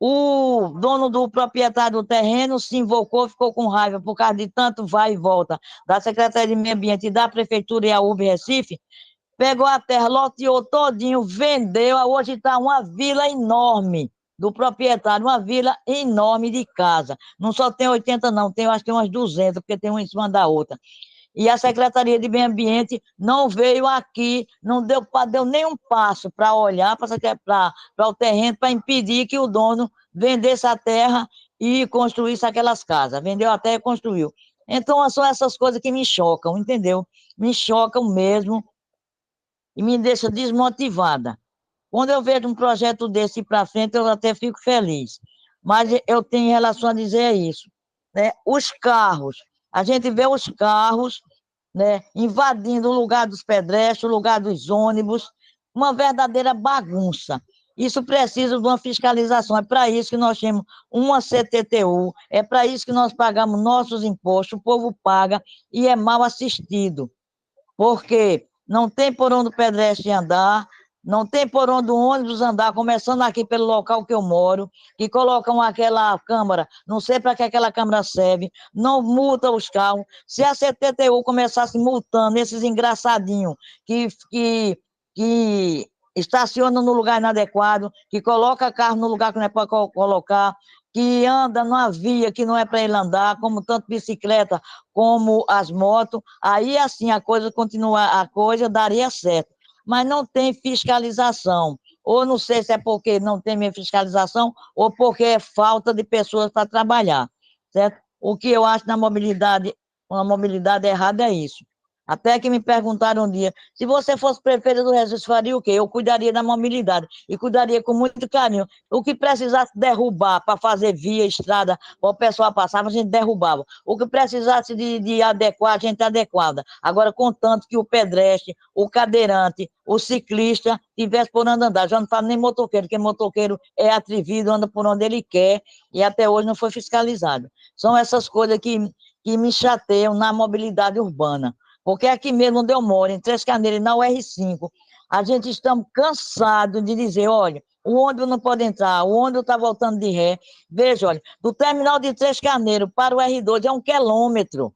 o dono do proprietário do terreno se invocou, ficou com raiva por causa de tanto vai e volta da Secretaria de Meio Ambiente e da Prefeitura e a UB Recife, pegou a terra, loteou todinho, vendeu, hoje está uma vila enorme do proprietário, uma vila enorme de casa. Não só tem 80 não, tem, acho que tem umas 200, porque tem uma em cima da outra. E a Secretaria de Meio Ambiente não veio aqui, não deu nenhum passo para olhar para o terreno, para impedir que o dono vendesse a terra e construísse aquelas casas. Vendeu a terra e construiu. Então, são essas coisas que me chocam, entendeu? Me chocam mesmo e me deixam desmotivada. Quando eu vejo um projeto desse ir para frente, eu até fico feliz. Mas eu tenho em relação a dizer isso, né? Os carros, a gente vê os carros, né, invadindo o lugar dos pedestres, o lugar dos ônibus, uma verdadeira bagunça. Isso precisa de uma fiscalização, é para isso que nós temos uma CTTU, é para isso que nós pagamos nossos impostos, o povo paga e é mal assistido. porque não tem por onde o pedestre andar, não tem por onde o ônibus andar, começando aqui pelo local que eu moro, que colocam aquela câmara, não sei para que aquela câmara serve, não multa os carros. Se a CTTU começasse multando esses engraçadinhos que estacionam no lugar inadequado, que coloca carro no lugar que não é para colocar, que anda numa via que não é para ele andar, como tanto bicicleta como as motos, aí assim a coisa daria certo. Mas não tem fiscalização. Ou não sei se é porque não tem minha fiscalização, ou porque é falta de pessoas para trabalhar, certo? O que eu acho na mobilidade, uma mobilidade errada é isso. Até que me perguntaram um dia, se você fosse prefeito do Recife, faria o quê? Eu cuidaria da mobilidade, e cuidaria com muito carinho. O que precisasse derrubar para fazer via, estrada, para o pessoal passar, a gente derrubava. O que precisasse de adequar, a gente adequava. Agora, contanto que o pedestre, o cadeirante, o ciclista tivesse por onde andar. Já não falo nem motoqueiro, porque motoqueiro é atrevido, anda por onde ele quer, e até hoje não foi fiscalizado. São essas coisas que me chateiam na mobilidade urbana. Porque aqui mesmo onde eu moro, em Três Carneiros, na UR5, a gente estamos cansados de dizer, olha, o ônibus não pode entrar, o ônibus está voltando de ré. Veja, olha, do terminal de Três Carneiros para o R2 é 1 quilômetro.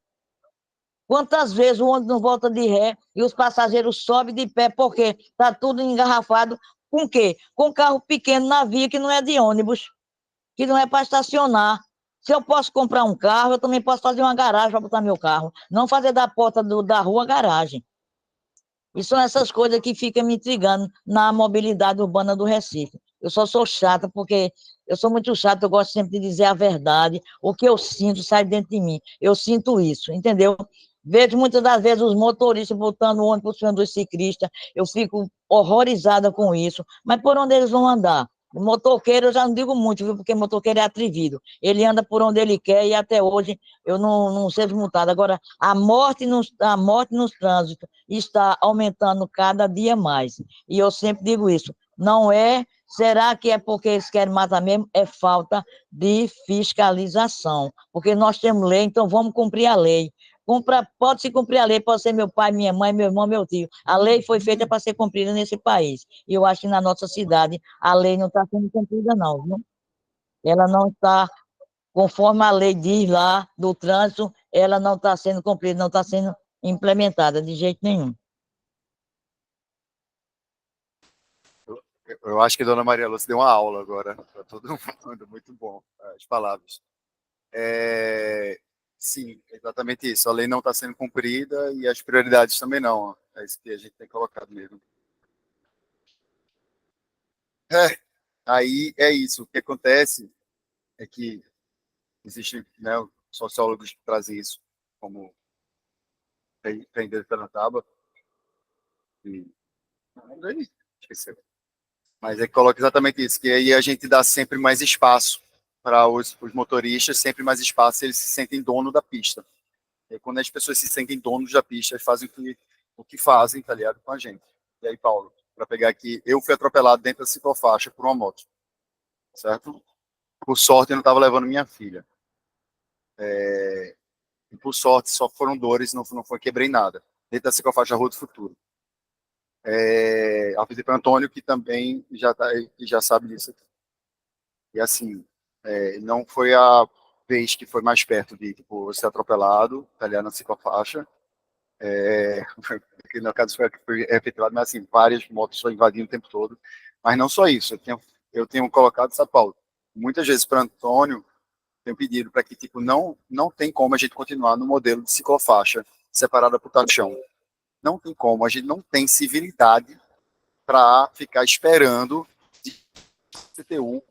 Quantas vezes o ônibus não volta de ré e os passageiros sobem de pé, porque está tudo engarrafado. Com o quê? Com carro pequeno na via que não é de ônibus, que não é para estacionar. Se eu posso comprar um carro, eu também posso fazer uma garagem para botar meu carro. Não fazer da porta da rua garagem. E são essas coisas que ficam me intrigando na mobilidade urbana do Recife. Eu só sou chata, porque eu sou muito chata, eu gosto sempre de dizer a verdade. O que eu sinto sai dentro de mim. Eu sinto isso, entendeu? Vejo muitas das vezes os motoristas botando o ônibus por cima dos ciclistas. Eu fico horrorizada com isso. Mas por onde eles vão andar? O motoqueiro eu já não digo muito, viu? Porque motoqueiro é atrevido. Ele anda por onde ele quer e até hoje eu não seja multado. Agora, a morte nos trânsitos está aumentando cada dia mais. E eu sempre digo isso. Não é, será que é porque eles querem matar mesmo? É falta de fiscalização. Porque nós temos lei, então vamos cumprir a lei. Pode-se cumprir a lei, pode ser meu pai, minha mãe, meu irmão, meu tio. A lei foi feita para ser cumprida nesse país. E eu acho que na nossa cidade a lei não está sendo cumprida, não, viu? Ela não está, conforme a lei diz lá do trânsito, ela não está sendo cumprida, não está sendo implementada de jeito nenhum. Eu acho que a dona Maria Lúcia deu uma aula agora para todo mundo, muito bom as palavras. Sim, exatamente isso. A lei não está sendo cumprida e as prioridades também não. É isso que a gente tem colocado mesmo. Aí é isso. O que acontece é que existem, né, sociólogos que trazem isso como prender pela tábua. Esqueceu. Mas é que coloca exatamente isso, que aí a gente dá sempre mais espaço para os motoristas, sempre mais espaço, eles se sentem dono da pista. E quando as pessoas se sentem donos da pista, eles fazem o que fazem, tá ligado, com a gente. E aí, Paulo, para pegar aqui, eu fui atropelado dentro da ciclofaixa por uma moto, certo? Por sorte, eu não estava levando minha filha. E por sorte, só foram dores, não foi quebrei nada. Dentro da ciclofaixa Rua do Futuro. Avisei para Antônio, que também já sabe disso aqui. E assim, não foi a vez que foi mais perto de tipo, ser atropelado, tá ligado, na ciclofaixa. Que no caso foi efetuado, mas assim, várias motos só invadindo o tempo todo. Mas não só isso, eu tenho colocado, São Paulo, muitas vezes para Antônio, tenho pedido para que tipo, não tem como a gente continuar no modelo de ciclofaixa separada por taxão. Não tem como, a gente não tem civilidade para ficar esperando CTU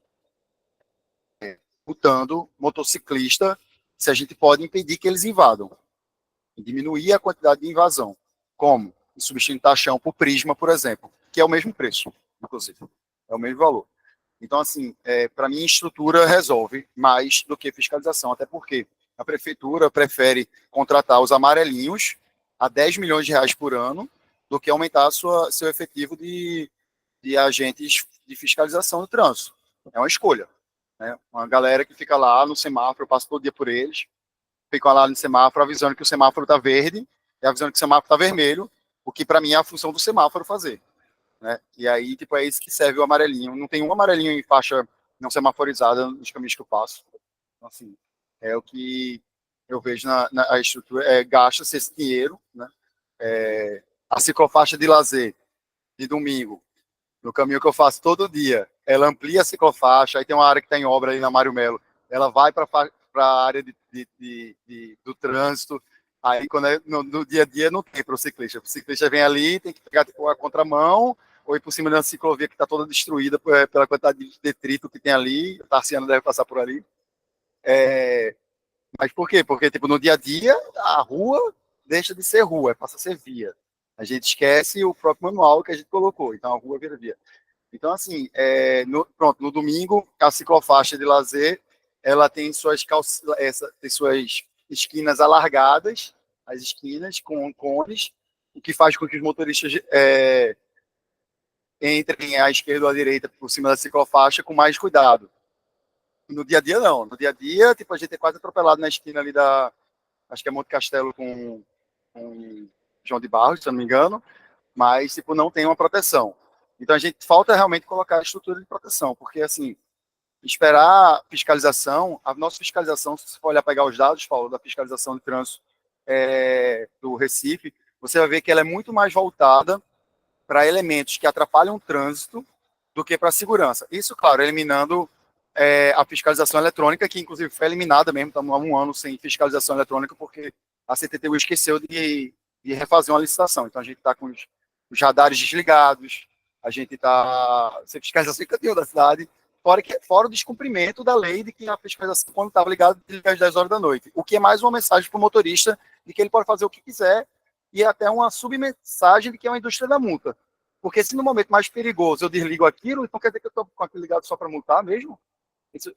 multando motociclista se a gente pode impedir que eles invadam e diminuir a quantidade de invasão. Como? Substituindo taxão por Prisma, por exemplo, que é o mesmo preço, inclusive, é o mesmo valor. Então, assim, para mim, estrutura resolve mais do que fiscalização, até porque a prefeitura prefere contratar os amarelinhos a 10 milhões de reais por ano do que aumentar seu efetivo de agentes de fiscalização do trânsito. É uma escolha. Né? Uma galera que fica lá no semáforo, passa todo dia por eles, ficam lá no semáforo avisando que o semáforo está verde e avisando que o semáforo está vermelho o que para mim é a função do semáforo fazer, né? E aí, tipo, é isso que serve o amarelinho. Não tem um amarelinho em faixa não semaforizada nos caminhos que eu passo. Então, assim, é o que eu vejo na estrutura, gasta-se esse dinheiro, né? A ciclofaixa de lazer de domingo, no caminho que eu faço todo dia, ela amplia a ciclofaixa, aí tem uma área que está em obra ali na Mário Melo, ela vai para a área do trânsito, aí quando no dia a dia não tem para o ciclista vem ali, tem que pegar tipo, a contramão, ou ir por cima de uma ciclovia que está toda destruída pela quantidade de detrito que tem ali, o Tarciano deve passar por ali. Mas por quê? Porque tipo, no dia a dia, a rua deixa de ser rua, passa a ser via. A gente esquece o próprio manual que a gente colocou, então a rua vira via. Então, assim, no domingo, a ciclofaixa de lazer, ela tem suas esquinas alargadas, as esquinas com cones, o que faz com que os motoristas entrem à esquerda ou à direita por cima da ciclofaixa com mais cuidado. No dia a dia, não. No dia a dia, tipo, a gente é quase atropelado na esquina ali acho que é Monte Castelo com João de Barros, se eu não me engano, mas, tipo, não tem uma proteção. Então, falta realmente colocar a estrutura de proteção, porque, assim, esperar fiscalização, a nossa fiscalização, se você for olhar, pegar os dados, Paulo, da fiscalização de trânsito do Recife, você vai ver que ela é muito mais voltada para elementos que atrapalham o trânsito do que para a segurança. Isso, claro, eliminando a fiscalização eletrônica, que inclusive foi eliminada mesmo, estamos há 1 ano sem fiscalização eletrônica, porque a CTTU esqueceu de refazer uma licitação. Então a gente está com os radares desligados, a gente está sem fiscalização em cantinho da cidade, fora o descumprimento da lei de que a fiscalização, quando estava ligada, desliga às 10 horas da noite. O que é mais uma mensagem para o motorista de que ele pode fazer o que quiser, e até uma submensagem de que é uma indústria da multa. Porque se no momento mais perigoso eu desligo aquilo, então quer dizer que eu estou com aquilo ligado só para multar mesmo?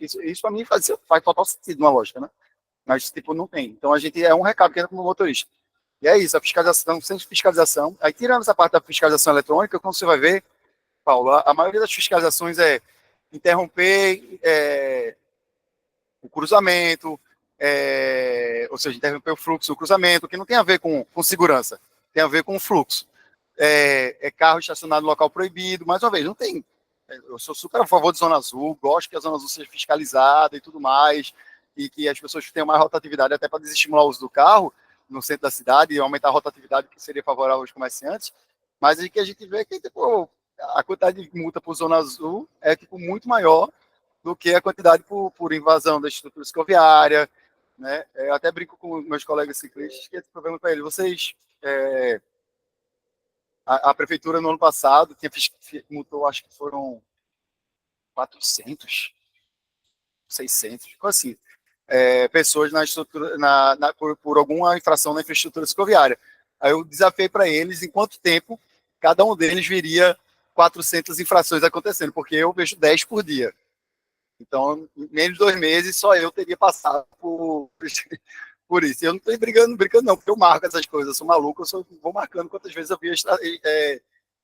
Isso para mim faz total sentido na lógica, né? Mas, tipo, não tem. Então, a gente um recado que entra como motorista. E é isso, a fiscalização, sem fiscalização. Aí, tirando essa parte da fiscalização eletrônica, como você vai ver, Paulo, a maioria das fiscalizações é interromper o cruzamento, ou seja, interromper o fluxo, o cruzamento, que não tem a ver com segurança, tem a ver com o fluxo. Carro estacionado no local proibido, mais uma vez, não tem. Eu sou super a favor de Zona Azul, gosto que a Zona Azul seja fiscalizada e tudo mais, e que as pessoas tenham mais rotatividade até para desestimular o uso do carro no centro da cidade e aumentar a rotatividade, que seria favorável aos comerciantes. Mas o que a gente vê é que tipo, a quantidade de multa por Zona Azul é tipo, muito maior do que a quantidade por invasão da estrutura escoviária, né? Eu até brinco com meus colegas ciclistas, que esse problema para eles, vocês... A prefeitura, no ano passado, multou, acho que foram 400, 600, assim, pessoas na estrutura, por alguma infração na infraestrutura escoviária. Aí eu desafiei para eles em quanto tempo cada um deles viria 400 infrações acontecendo, porque eu vejo 10 por dia. Então, em menos de 2 meses, só eu teria passado por isso. Eu não estou brincando não, porque eu marco essas coisas, eu sou maluco, eu vou marcando quantas vezes eu vi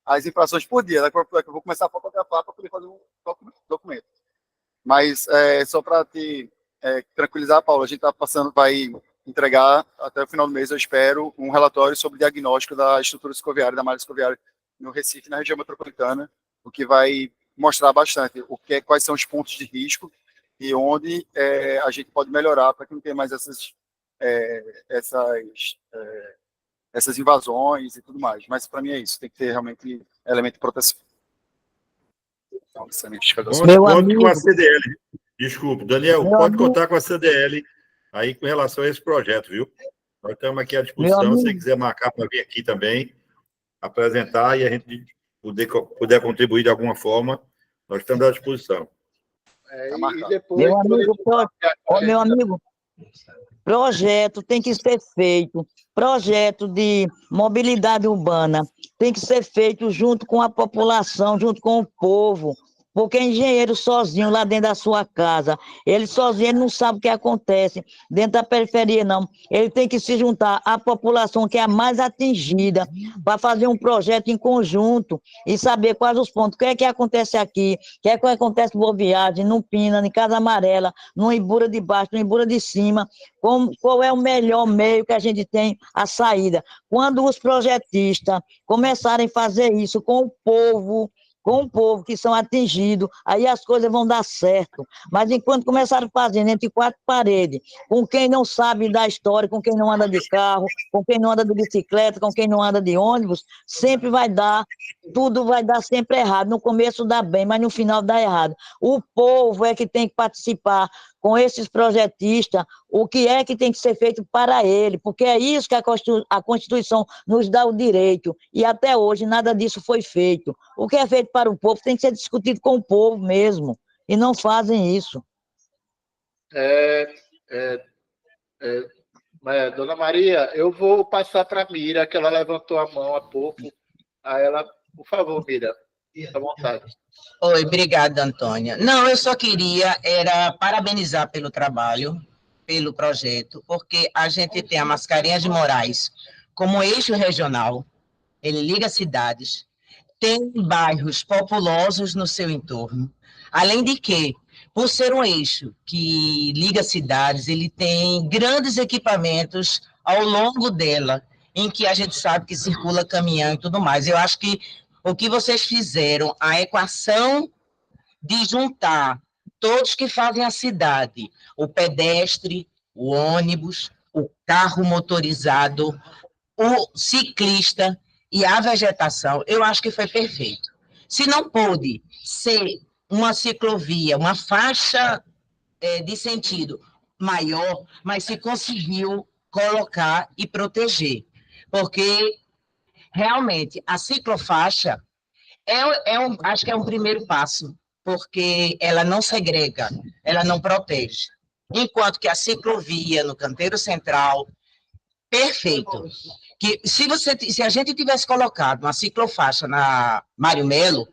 as infrações por dia. Daqui a pouco eu vou começar a fotografar para poder fazer um documento. Mas, só para te tranquilizar, Paulo, a gente vai entregar, até o final do mês, eu espero, um relatório sobre diagnóstico da estrutura escoviária, da malha escoviária no Recife, na região metropolitana, o que vai mostrar bastante quais são os pontos de risco e onde a gente pode melhorar para que não tenha mais essas invasões e tudo mais. Mas para mim é isso, tem que ter realmente elemento de proteção. Então, conte com a CDL. Desculpe, Daniel, pode contar com a CDL aí com relação a esse projeto, viu? Nós estamos aqui à disposição, se você quiser marcar para vir aqui também, apresentar e a gente puder contribuir de alguma forma, nós estamos à disposição. E depois, meu amigo, projeto tem que ser feito, projeto de mobilidade urbana tem que ser feito junto com a população, junto com o povo. porque engenheiro sozinho lá dentro da sua casa, ele sozinho ele não sabe o que acontece dentro da periferia, não. Ele tem que se juntar à população que é a mais atingida para fazer um projeto em conjunto e saber quais os pontos. O que é que acontece aqui? O que é que acontece no Boa Viagem, no Pina, em Casa Amarela, no Ibura de baixo, no Ibura de cima? Qual é o melhor meio que a gente tem a saída? Quando os projetistas começarem a fazer isso com o povo que são atingidos, aí as coisas vão dar certo. Mas enquanto começaram fazendo entre quatro paredes, com quem não sabe da história, com quem não anda de carro, com quem não anda de bicicleta, com quem não anda de ônibus, sempre vai dar, tudo vai dar sempre errado. No começo dá bem, mas no final dá errado. O povo é que tem que participar com esses projetistas, o que é que tem que ser feito para ele, porque é isso que a Constituição nos dá o direito, e até hoje nada disso foi feito. O que é feito para o povo tem que ser discutido com o povo mesmo, e não fazem isso. Dona Maria, eu vou passar para a Mira, que ela levantou a mão há pouco. Aí ela, por favor, Mira, fica à vontade. Oi, obrigada, Antônia. Não, eu só queria parabenizar pelo trabalho, pelo projeto, porque a gente tem a Mascarenhas de Moraes como eixo regional, ele liga cidades, tem bairros populosos no seu entorno, além de que, por ser um eixo que liga cidades, ele tem grandes equipamentos ao longo dela, em que a gente sabe que circula caminhão e tudo mais. Eu acho que o que vocês fizeram, a equação de juntar todos que fazem a cidade, o pedestre, o ônibus, o carro motorizado, o ciclista e a vegetação, eu acho que foi perfeito. Se não pôde ser uma ciclovia, uma faixa de sentido maior, mas se conseguiu colocar e proteger, porque realmente a ciclofaixa acho que é um primeiro passo, porque ela não segrega, ela não protege. Enquanto que a ciclovia no canteiro central, perfeito. Que se a gente tivesse colocado uma ciclofaixa na Mário Melo,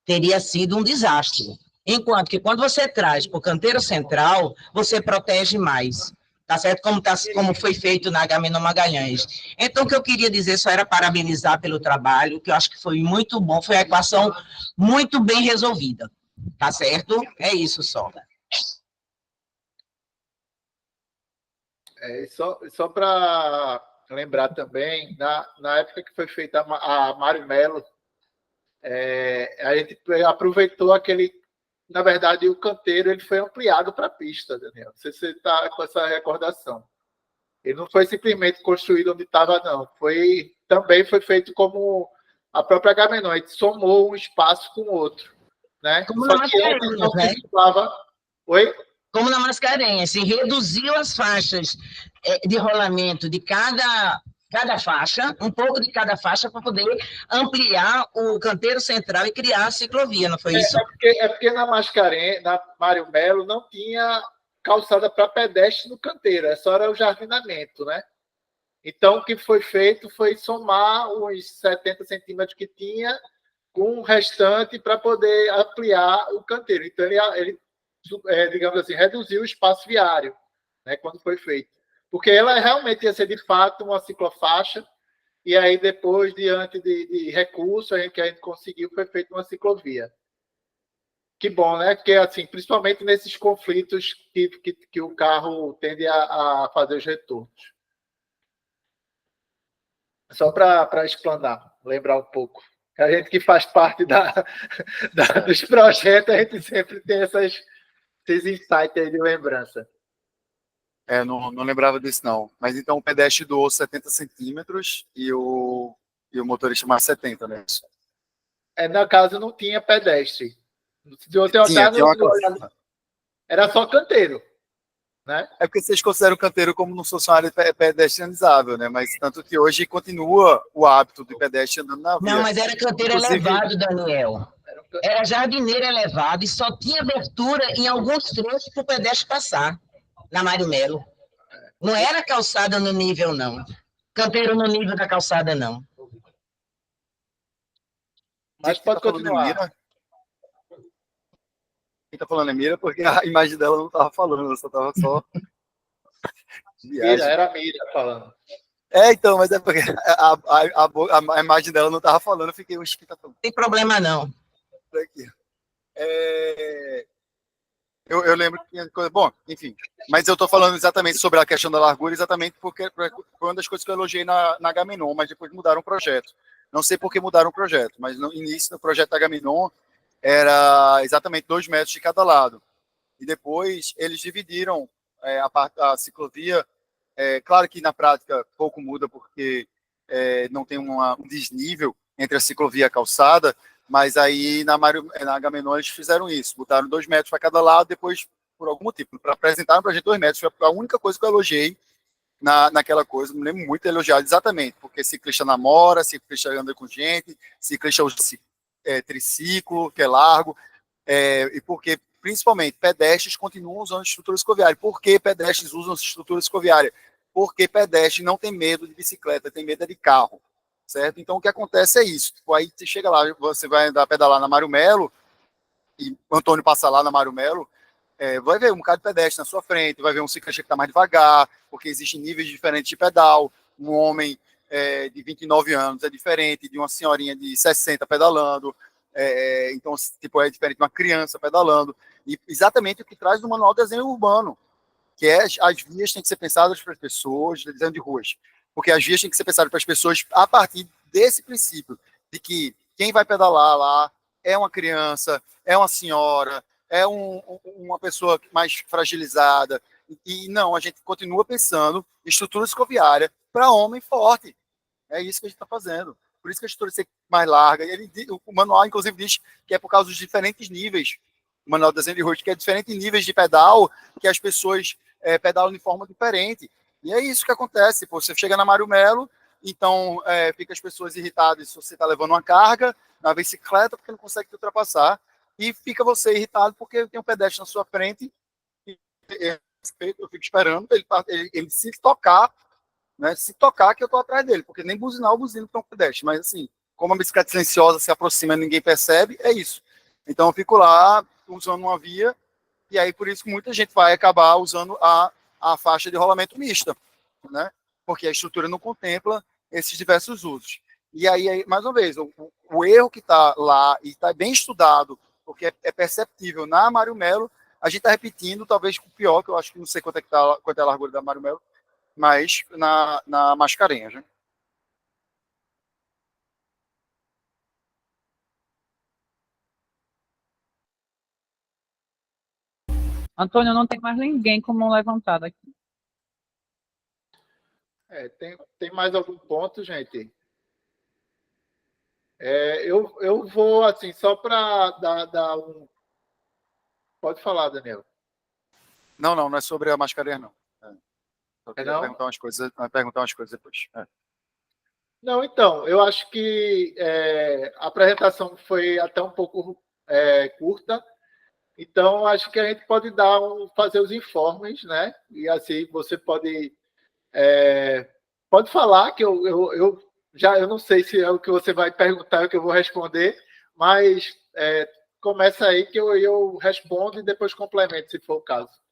teria sido um desastre. Enquanto que quando você traz para o canteiro central, você protege mais. Tá certo? Como foi feito na Agamenon Magalhães. Então, o que eu queria dizer só era parabenizar pelo trabalho, que eu acho que foi muito bom, foi a equação muito bem resolvida. Tá certo? É isso só. Só para lembrar também, na época que foi feita a Mário Melo, a gente aproveitou aquele... Na verdade, o canteiro ele foi ampliado para a pista, Daniel. Não sei se você está com essa recordação. Ele não foi simplesmente construído onde estava, não. Também foi feito como a própria Agamenon. A gente somou um espaço com o outro. Né? Como Só que antes não se ocupava... Oi? Como na Mascarenhas, se reduziu as faixas de rolamento de cada faixa, um pouco de cada faixa, para poder ampliar o canteiro central e criar a ciclovia, não foi isso? É porque na Mascarenhas, na Mário Melo, não tinha calçada para pedestre no canteiro, só era o jardinamento, né? Então, o que foi feito foi somar os 70 centímetros que tinha com o restante para poder ampliar o canteiro. Então, ele digamos assim, reduziu o espaço viário, né, quando foi feito. Porque ela realmente ia ser, de fato, uma ciclofaixa, e aí depois, diante de recursos que a gente conseguiu, foi feita uma ciclovia. Que bom, né? Porque, assim, principalmente nesses conflitos que o carro tende a fazer os retornos. Só para explanar, lembrar um pouco. A gente que faz parte dos projetos, a gente sempre tem esses insights aí de lembrança. Não lembrava disso, não. Mas então o pedestre doou 70 centímetros e o motorista mais 70, né? No caso, não tinha pedestre. Se você olhar, era só canteiro. Né? É porque vocês consideram o canteiro como não fosse uma área pedestrianizável, né? Mas tanto que hoje continua o hábito de pedestre andando na via. Não, mas era canteiro elevado, Daniel. Era jardineiro elevado e só tinha abertura em alguns trechos para o pedestre passar, na Mário Melo. Não era calçada no nível, não. Canteiro no nível da calçada, não. Mas pode continuar. tá falando é Mira, porque a imagem dela não tava falando, ela só tava só Mira, era a Mira falando. Então, mas é porque a imagem dela não tava falando, eu fiquei, oxe, que tá falando Não tem problema, não. aqui. Eu lembro que coisa. Bom, enfim. Mas eu estou falando exatamente sobre a questão da largura, exatamente porque foi uma das coisas que eu elogiei na Gaminon, mas depois mudaram o projeto. Não sei por que mudaram o projeto, mas no início do projeto da Gaminon era exatamente 2 metros de cada lado. E depois eles dividiram a ciclovia. Claro que na prática pouco muda, porque não tem um desnível entre a ciclovia e a calçada, mas aí na Agamenon eles fizeram isso, botaram 2 metros para cada lado, depois, por algum motivo, para apresentar para a gente 2 metros, foi a única coisa que eu elogiei naquela coisa, me lembro muito elogiado, exatamente, porque ciclista namora, ciclista anda com gente, ciclista usa triciclo, que é largo, e porque, principalmente, pedestres continuam usando estrutura escoviária. Por que pedestres usam estrutura escoviária? Porque pedestre não tem medo de bicicleta, tem medo de carro. Certo? Então, o que acontece é isso. Tipo, aí você chega lá, você vai pedalar na Mário Melo, e o Antônio passa lá na Mário Melo, vai ver um bocado de pedestre na sua frente, vai ver um ciclista que está mais devagar, porque existem níveis diferentes de pedal. Um homem de 29 anos é diferente de uma senhorinha de 60 pedalando. Então, tipo, é diferente de uma criança pedalando. E exatamente o que traz no manual de desenho urbano, que as vias têm que ser pensadas para as pessoas, desenho de ruas. Porque as vias têm que ser pensadas para as pessoas a partir desse princípio, de que quem vai pedalar lá é uma criança, é uma senhora, é uma pessoa mais fragilizada. E não, a gente continua pensando em estrutura escoviária para homem forte. É isso que a gente está fazendo. Por isso que a estrutura tem que ser mais larga. O manual, inclusive, diz que é por causa dos diferentes níveis. O manual de desenho de rua, que é diferentes níveis de pedal, que as pessoas pedalam de forma diferente. E é isso que acontece. Pô, você chega na Mário Melo, então fica as pessoas irritadas se você está levando uma carga na bicicleta porque não consegue te ultrapassar, e fica você irritado porque tem um pedestre na sua frente e eu fico esperando ele se tocar, né? Se tocar que eu estou atrás dele, porque nem buzinar o buzino para um pedestre, mas assim, como a bicicleta silenciosa se aproxima e ninguém percebe, é isso. Então eu fico lá usando uma via, e aí por isso que muita gente vai acabar usando a faixa de rolamento mista, né? Porque a estrutura não contempla esses diversos usos. E aí mais uma vez, o erro que está lá, e está bem estudado, porque é perceptível na Mário Melo, a gente está repetindo, talvez o pior, que eu acho que não sei quanto é a largura da Mário Melo, mas na Mascarenhas, né? Antônio, não tem mais ninguém com mão levantada aqui. Tem mais algum ponto, gente? Eu vou, assim, só para dar um... Pode falar, Daniel. Não é sobre a Mascarenhas, não. Só queria Não? perguntar umas coisas depois. Não, então, eu acho que a apresentação foi até um pouco curta, então acho que a gente pode fazer os informes, né? E assim você pode falar que eu não sei se é o que você vai perguntar, o que eu vou responder, mas começa aí que eu respondo e depois complemento, se for o caso.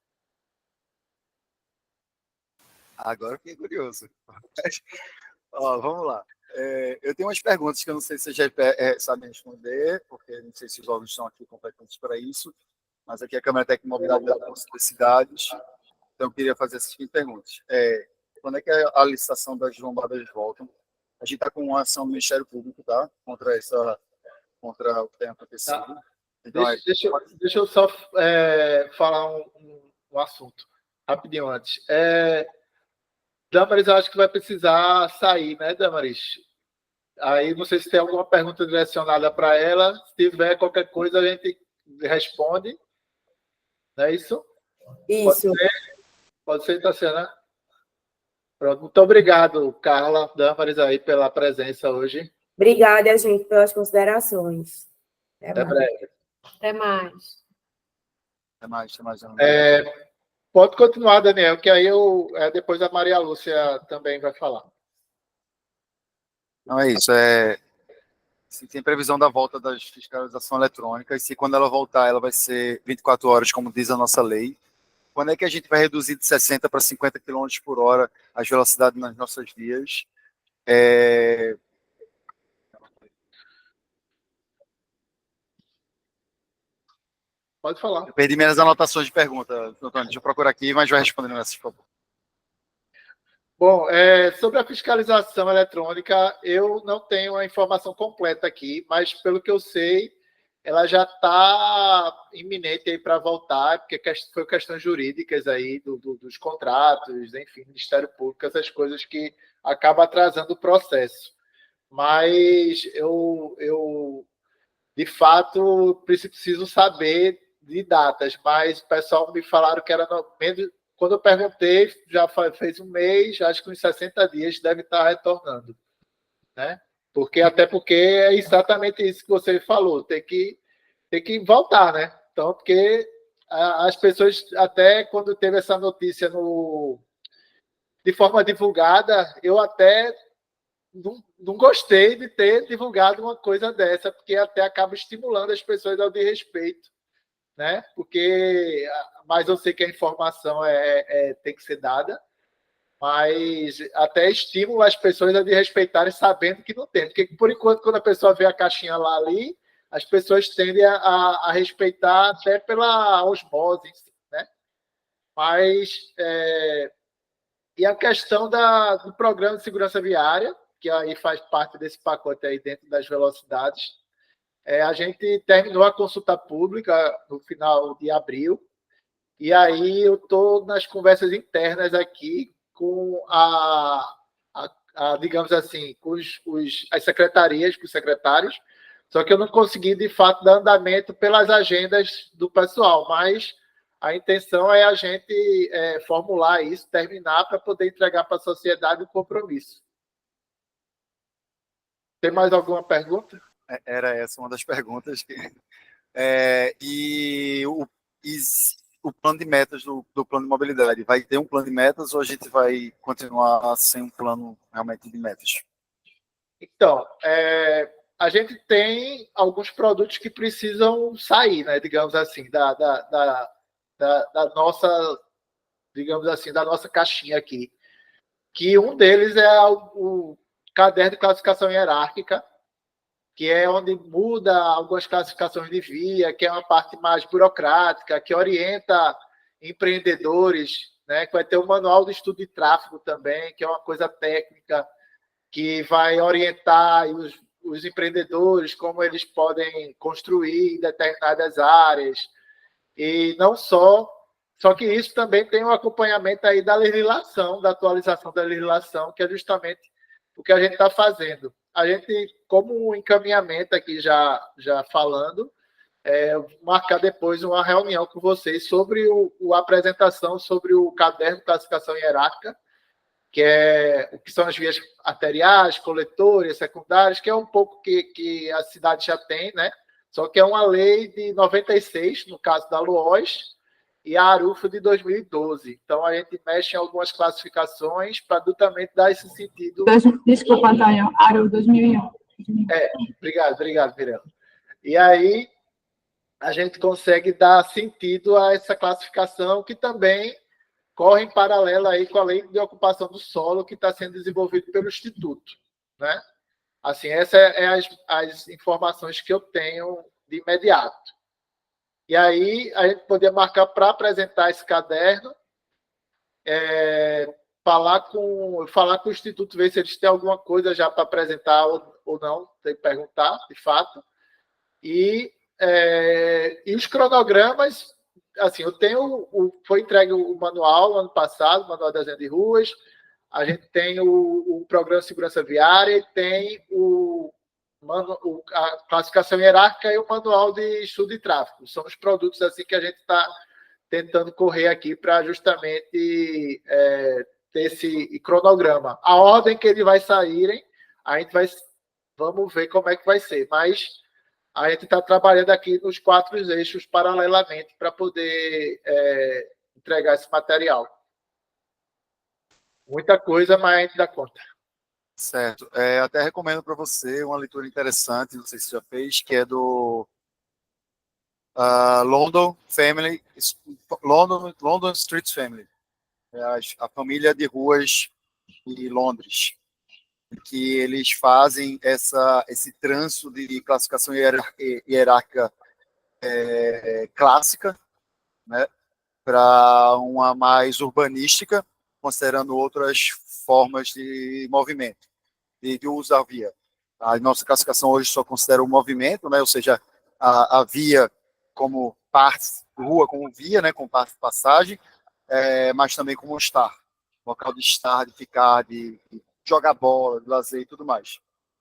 Agora eu fiquei curioso. Vamos lá. Eu tenho umas perguntas que eu não sei se vocês já sabem responder, porque não sei se os órgãos estão aqui competentes para isso, mas aqui é a Câmara Técnica de Mobilidade das Cidades, então eu queria fazer essas perguntas. Quando é que a licitação das lombadas voltam? A gente está com uma ação do Ministério Público, tá? Contra o que tem acontecido. Tá. Então, deixa eu só falar um assunto rapidinho antes. Damaris, eu acho que vai precisar sair, né, Damaris? Aí não sei se tem alguma pergunta direcionada para ela. Se tiver qualquer coisa, a gente responde. Não é isso? Isso. Pode ser, Tassiana? Pronto. Muito obrigado, Carla, Damaris, aí, pela presença hoje. Obrigada, gente, pelas considerações. Até breve. Até mais. Até mais. Pode continuar, Daniel, que aí depois a Maria Lúcia também vai falar. Não é isso. se tem previsão da volta da fiscalização eletrônica, e se quando ela voltar, ela vai ser 24 horas, como diz a nossa lei. Quando é que a gente vai reduzir de 60 para 50 km por hora as velocidades nas nossas vias? Pode falar. Eu perdi minhas anotações de pergunta, Antônio. Deixa eu procurar aqui, mas vai respondendo essas, por favor. Bom, sobre a fiscalização eletrônica, eu não tenho a informação completa aqui, mas pelo que eu sei, ela já está iminente aí para voltar, porque foi questões jurídicas aí dos contratos, enfim, Ministério Público, essas coisas que acabam atrasando o processo. Mas eu de fato, preciso saber de datas, mas o pessoal me falaram que era quando eu perguntei, já fez um mês, acho que uns 60 dias deve estar retornando, né? Até porque é exatamente isso que você falou, tem que voltar, né? Então, porque as pessoas, até quando teve essa notícia de forma divulgada, eu até não gostei de ter divulgado uma coisa dessa, porque até acaba estimulando as pessoas ao desrespeito, né? Mas eu sei que a informação tem que ser dada, mas até estimula as pessoas a desrespeitarem sabendo que não tem. Porque, por enquanto, quando a pessoa vê a caixinha lá ali, as pessoas tendem a respeitar até pela osmose, né? Mas, e a questão do programa de segurança viária, que aí faz parte desse pacote aí dentro das velocidades, a gente terminou a consulta pública no final de abril, e aí eu estou nas conversas internas aqui com digamos assim, com as secretarias, com os secretários, só que eu não consegui, de fato, dar andamento pelas agendas do pessoal, mas a intenção é a gente formular isso, terminar, para poder entregar para a sociedade o compromisso. Tem mais alguma pergunta? Era essa uma das perguntas. E o plano de metas do plano de mobilidade, vai ter um plano de metas ou a gente vai continuar sem um plano realmente de metas? Então, a gente tem alguns produtos que precisam sair, né, digamos assim, da nossa, digamos assim, da nossa caixinha aqui. Que um deles é o caderno de classificação hierárquica, que é onde muda algumas classificações de via, que é uma parte mais burocrática, que orienta empreendedores, né? Que vai ter um manual de estudo de tráfego também, que é uma coisa técnica, que vai orientar os empreendedores como eles podem construir em determinadas áreas. E não só que isso também tem um acompanhamento aí da legislação, da atualização da legislação, que é justamente o que a gente está fazendo. A gente, como um encaminhamento aqui já falando, marcar depois uma reunião com vocês sobre a apresentação sobre o caderno de classificação hierárquica, que o que são as vias arteriais, coletórias, secundárias, que é um pouco que a cidade já tem, né? Só que é uma lei de 96, no caso da LOOS, e a ARUF de 2012. Então, a gente mexe em algumas classificações para justamente dar esse sentido. Desculpa, Antônio, ARUF 2001. Obrigado, Mirella. E aí, a gente consegue dar sentido a essa classificação, que também corre em paralelo aí com a lei de ocupação do solo, que está sendo desenvolvido pelo Instituto, né? Assim, essas as informações que eu tenho de imediato. E aí, a gente poderia marcar para apresentar esse caderno, falar com o Instituto, ver se eles têm alguma coisa já para apresentar ou não, tem que perguntar, de fato. E os cronogramas, assim, eu tenho, foi entregue o manual ano passado, o manual de desenho de ruas, a gente tem o programa de segurança viária e tem a classificação hierárquica e o manual de estudo de tráfego. São os produtos assim que a gente está tentando correr aqui para justamente ter esse cronograma. A ordem que ele vai saírem, vamos ver como é que vai ser, mas a gente está trabalhando aqui nos 4 eixos paralelamente para poder entregar esse material. Muita coisa, mas a gente dá conta. Certo. Até recomendo para você uma leitura interessante, não sei se você já fez, que é do London Family, London Street Family, a família de ruas de Londres, que eles fazem esse trânsito de classificação hierárquica clássica, né, para uma mais urbanística, considerando outras formas de movimento, de uso da via. A nossa classificação hoje só considera o movimento, né, ou seja, a via como parte, rua como via, né, como parte de passagem, mas também como estar, local de estar, de ficar, de jogar bola, de lazer e tudo mais.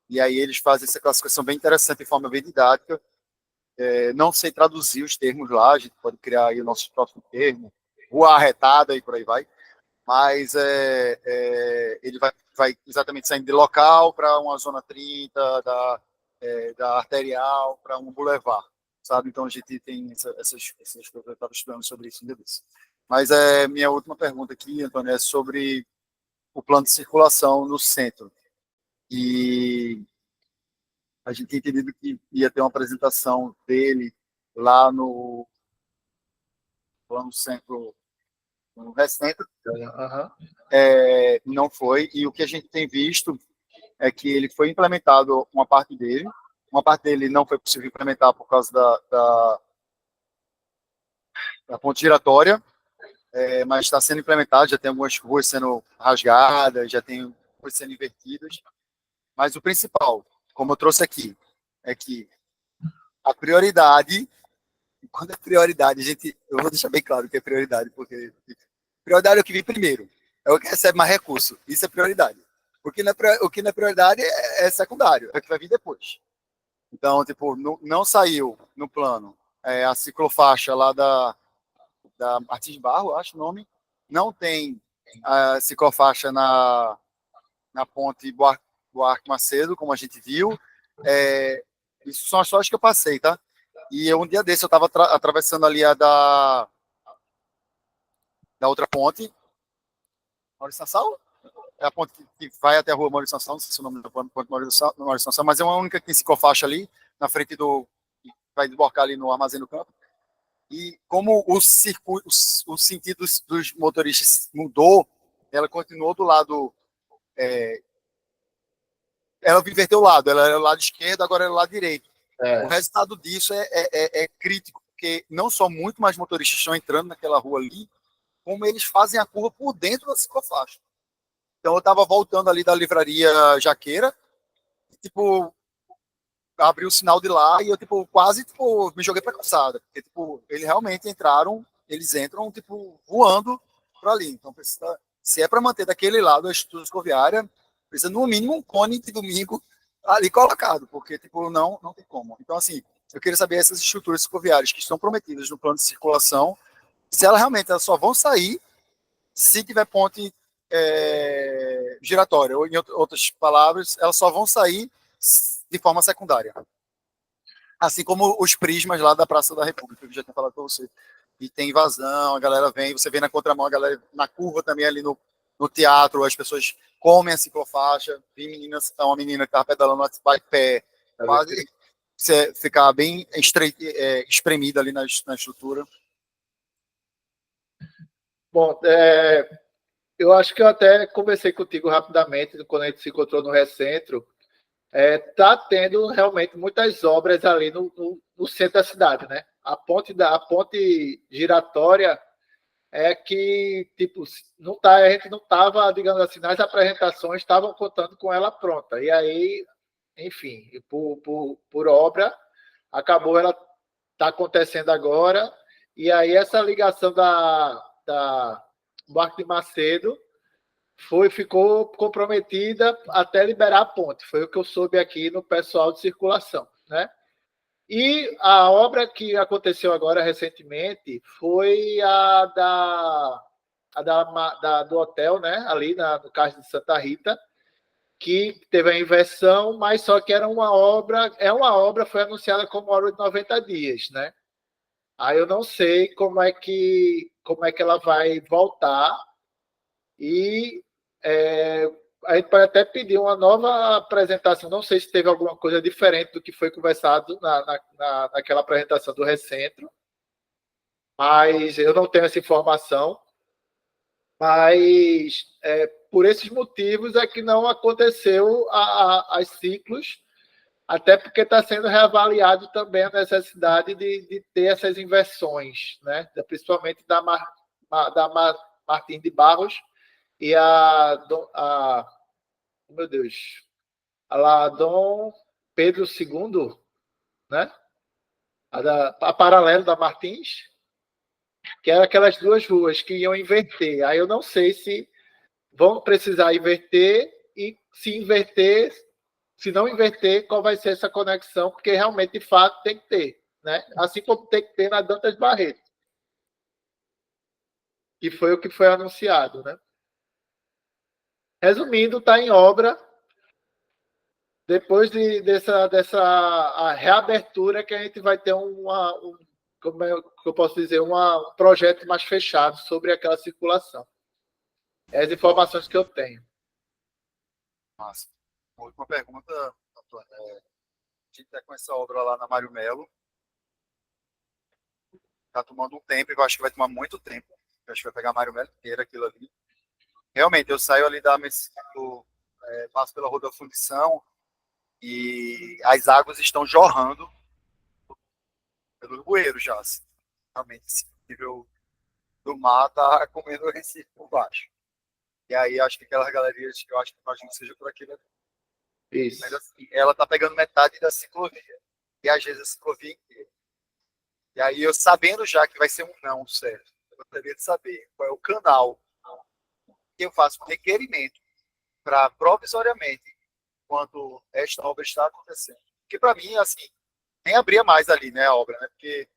E aí eles fazem essa classificação bem interessante, de forma bem didática. Não sei traduzir os termos lá, a gente pode criar aí o nosso próprio termo, rua arretada e por aí vai, mas ele vai exatamente saindo de local para uma zona 30, da arterial para um bulevar, sabe? Então a gente tem essas coisas, eu estava estudando sobre isso um dia desse. Mas minha última pergunta aqui, Antônio, é sobre o plano de circulação no centro. E a gente tinha entendido que ia ter uma apresentação dele lá no plano centro, no Recentro. Uhum. Não foi, e o que a gente tem visto é que ele foi implementado uma parte dele não foi possível implementar por causa da ponte giratória, mas está sendo implementado, já tem algumas ruas sendo rasgadas, já tem ruas sendo invertidas, mas o principal, como eu trouxe aqui, é que a prioridade, quando é prioridade, eu vou deixar bem claro que é prioridade, porque prioridade é o que vem primeiro, é o que recebe mais recurso, isso é prioridade. O que não é prioridade é secundário, é o que vai vir depois. Então, tipo, não saiu no plano a ciclofaixa lá da Martins Barro, acho o nome, não tem a ciclofaixa na ponte Buarque Macedo, como a gente viu. Isso são as histórias que eu passei, tá? E um dia desse eu estava atravessando ali a da outra ponte, Maurício Nassau? É a ponte que vai até a rua Maurício Nassau, não sei se é o nome da ponte Maurício Nassau, mas é uma única que tem ciclofaixa ali, na frente vai desbocar ali no Armazém do Campo. E como o sentido dos motoristas mudou, ela continuou do lado. Ela inverteu o lado, ela era o lado esquerdo, agora é o lado direito. O resultado disso é crítico, porque não só muito mais motoristas estão entrando naquela rua ali, como eles fazem a curva por dentro da ciclofaixa. Então eu estava voltando ali da livraria Jaqueira, e, tipo, abri o sinal de lá e eu tipo quase me joguei para a calçada, porque tipo eles entram tipo voando para ali. Então precisa, se é para manter daquele lado a estrutura ferroviária, precisa no mínimo um cone de domingo ali colocado, porque tipo não tem como. Então assim, eu queria saber essas estruturas ferroviárias que estão prometidas no plano de circulação, se elas realmente só vão sair se tiver ponte giratória, ou em outras palavras, elas só vão sair de forma secundária. Assim como os prismas lá da Praça da República, que eu já tinha falado para você. E tem invasão, a galera vem, você vê na contramão, a galera na curva também ali no teatro, as pessoas comem a ciclofaixa, vi uma menina que estava pedalando de pé, quase você ficar bem espremida ali na estrutura. Bom, eu acho que eu até conversei contigo rapidamente quando a gente se encontrou no Recentro. Tá tendo realmente muitas obras ali no centro da cidade, né? A ponte giratória é que tipo a gente não estava, digamos assim, nas apresentações estavam contando com ela pronta. E aí, enfim, por obra acabou ela tá acontecendo agora. E aí essa ligação da Buarque de Macedo ficou comprometida até liberar a ponte. Foi o que eu soube aqui no pessoal de circulação, né? E a obra que aconteceu agora recentemente foi do hotel, né? Ali no Cais de Santa Rita, que teve a inversão, mas só que era uma obra, foi anunciada como obra de 90 dias, né? Aí eu não sei como é que ela vai voltar e a gente pode até pedir uma nova apresentação. Não sei se teve alguma coisa diferente do que foi conversado naquela apresentação do Recentro, mas eu não tenho essa informação. Mas por esses motivos é que não aconteceu as ciclos, até porque está sendo reavaliado também a necessidade de ter essas inversões, né? Principalmente da Martins de Barros e meu Deus, a Dom Pedro II, né? A paralelo da Martins, que eram aquelas duas ruas que iam inverter. Aí eu não sei se vão precisar inverter e se inverter, se não inverter, qual vai ser essa conexão, porque realmente, de fato, tem que ter, né? Assim como tem que ter na Dantas Barreto, que foi o que foi anunciado, né? Resumindo, está em obra. Depois dessa a reabertura, que a gente vai ter como eu posso dizer, um projeto mais fechado sobre aquela circulação. É as informações que eu tenho. Massa. Uma última pergunta, Antônio. A gente está com essa obra lá na Mário Melo. Está tomando um tempo, eu acho que vai tomar muito tempo. Eu acho que vai pegar a Mário Melo inteira, aquilo ali. Realmente, eu saio ali da Mesquita, passo pela Rua da Fundição e as águas estão jorrando pelos bueiros já. Assim. Realmente, esse nível do mar está comendo o Recife por baixo. E aí, acho que aquelas galerias, eu acho que imagino que seja por aquilo ali. Isso. Mas assim, ela está pegando metade da ciclovia. E às vezes a ciclovia inteira. E aí, eu sabendo já que vai ser um não certo, eu gostaria de saber qual é o canal que eu faço um requerimento para, provisoriamente, enquanto esta obra está acontecendo. Porque, para mim, assim, nem abria mais ali, né, a obra, né? Porque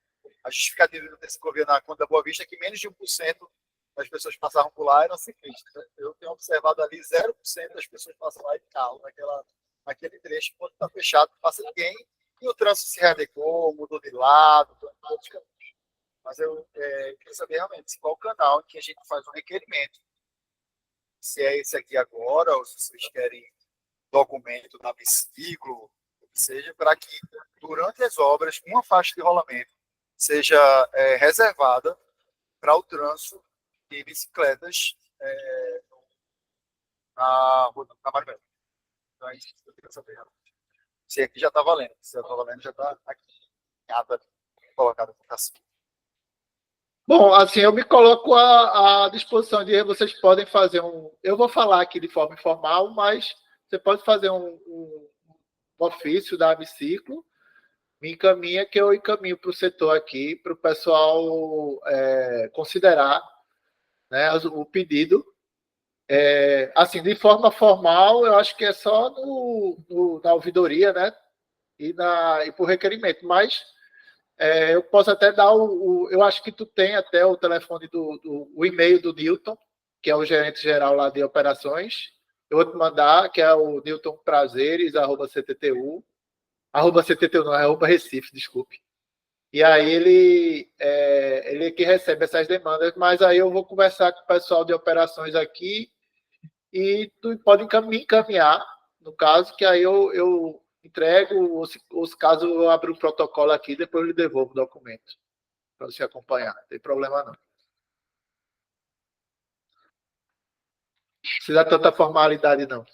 a justificativa de ter ciclovia na Conta da Boa Vista é que menos de 1% das pessoas que passavam por lá eram ciclistas. Né? Eu tenho observado ali 0% das pessoas que passam lá de carro, naquele trecho, quando está fechado, não passa ninguém, e o trânsito se readequou, mudou de lado, mas eu queria saber realmente qual o canal em que a gente faz um requerimento. Se é esse aqui agora, ou se vocês querem documento na biciclo, seja para que, durante as obras, uma faixa de rolamento seja reservada para o trânsito de bicicletas na Marvel. Então, é isso que eu queria saber. Se aqui já está valendo. Se já está valendo, já está aqui em ata colocada por cacete. Bom, assim, eu me coloco à disposição de vocês podem fazer eu vou falar aqui de forma informal, mas você pode fazer um ofício da biciclo, me encaminha que eu encaminho para o setor aqui, para o pessoal considerar, né, o pedido. Assim, de forma formal, eu acho que é só na ouvidoria, né, e por requerimento, mas eu posso até dar eu acho que tu tem até o telefone o e-mail do Newton, que é o gerente geral lá de operações. Eu vou te mandar, que é o newtonprazeres, @cttu. @cttu não, é @Recife, desculpe. E aí ele é que recebe essas demandas, mas aí eu vou conversar com o pessoal de operações aqui e tu pode me encaminhar, no caso, que aí eu entrego, os casos eu abro o protocolo aqui, depois eu lhe devolvo o documento para você acompanhar, não tem problema não. Não precisa tanta formalidade não.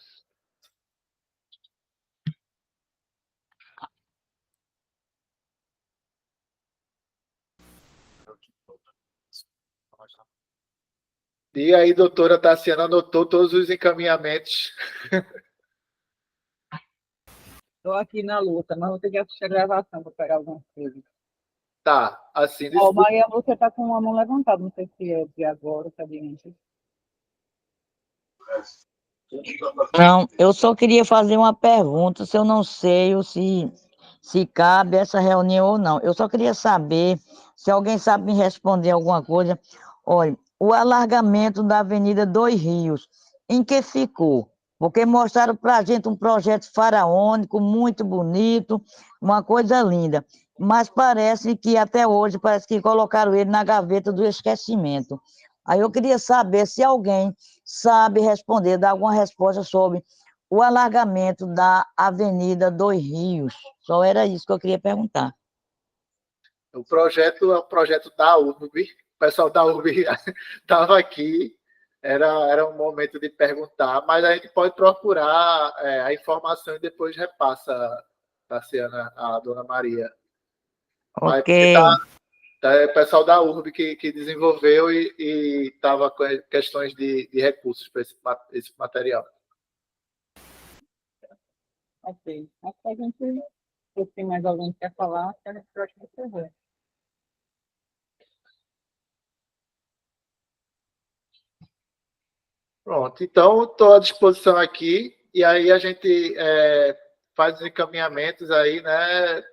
E aí, doutora Tassiana anotou todos os encaminhamentos. Estou aqui na luta, mas vou ter que assistir a gravação para pegar algumas coisas. Tá, assim... Maria, você está com a mão levantada, não sei se é de agora ou se é de antes. Não, eu só queria fazer uma pergunta, se eu não sei ou se cabe essa reunião ou não. Eu só queria saber se alguém sabe me responder alguma coisa. Olha, o alargamento da Avenida Dois Rios, em que ficou? Porque mostraram para a gente um projeto faraônico, muito bonito, uma coisa linda. Mas parece que até hoje, parece que colocaram ele na gaveta do esquecimento. Aí eu queria saber se alguém sabe responder, dar alguma resposta sobre o alargamento da Avenida dos Rios. Só era isso que eu queria perguntar. O projeto é o projeto da URB. O pessoal da URB estava aqui. Era um momento de perguntar, mas a gente pode procurar a informação e depois repassa, Tassiana, a dona Maria. Mas Ok. é o pessoal da URB que desenvolveu e estava com questões de recursos para esse material. Ok. Acho que a gente, se tem mais alguém que quer falar, a gente pode encerrar. Pronto, então estou à disposição aqui, e aí a gente faz os encaminhamentos aí, né,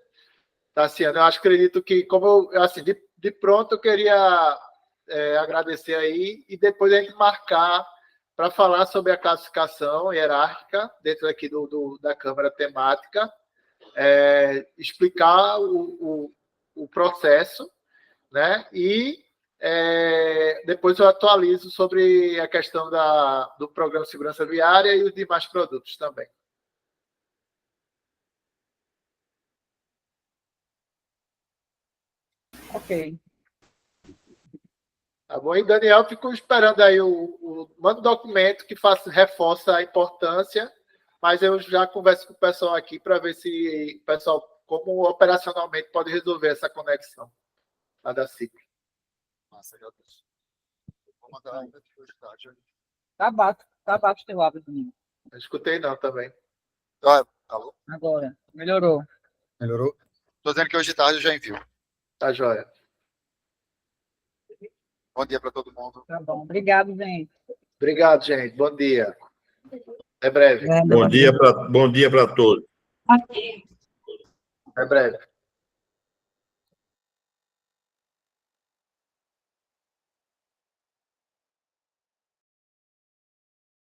Tassiana? Eu acredito que, como eu, assim, de pronto, eu queria agradecer aí, e depois a gente marcar para falar sobre a classificação hierárquica dentro aqui da Câmara Temática, explicar o processo, né, e depois eu atualizo sobre a questão do Programa de Segurança Viária e os demais produtos também. Ok. Tá bom? E, Daniel, fico esperando aí manda um documento que reforça a importância, mas eu já converso com o pessoal aqui para ver se o pessoal, como operacionalmente, pode resolver essa conexão lá da CIC. Massa, agradeço. Vou mandar ainda de hoje tarde. Tá baixo teu áudio, menino. Não escutei não também. Alô? Agora, melhorou. Melhorou? Estou dizendo que hoje de tarde eu já envio. Tá joia. Bom dia para todo mundo. Tá bom. Obrigado, gente. Obrigado, gente. Bom dia. Até breve. Bom dia para todos. Até breve.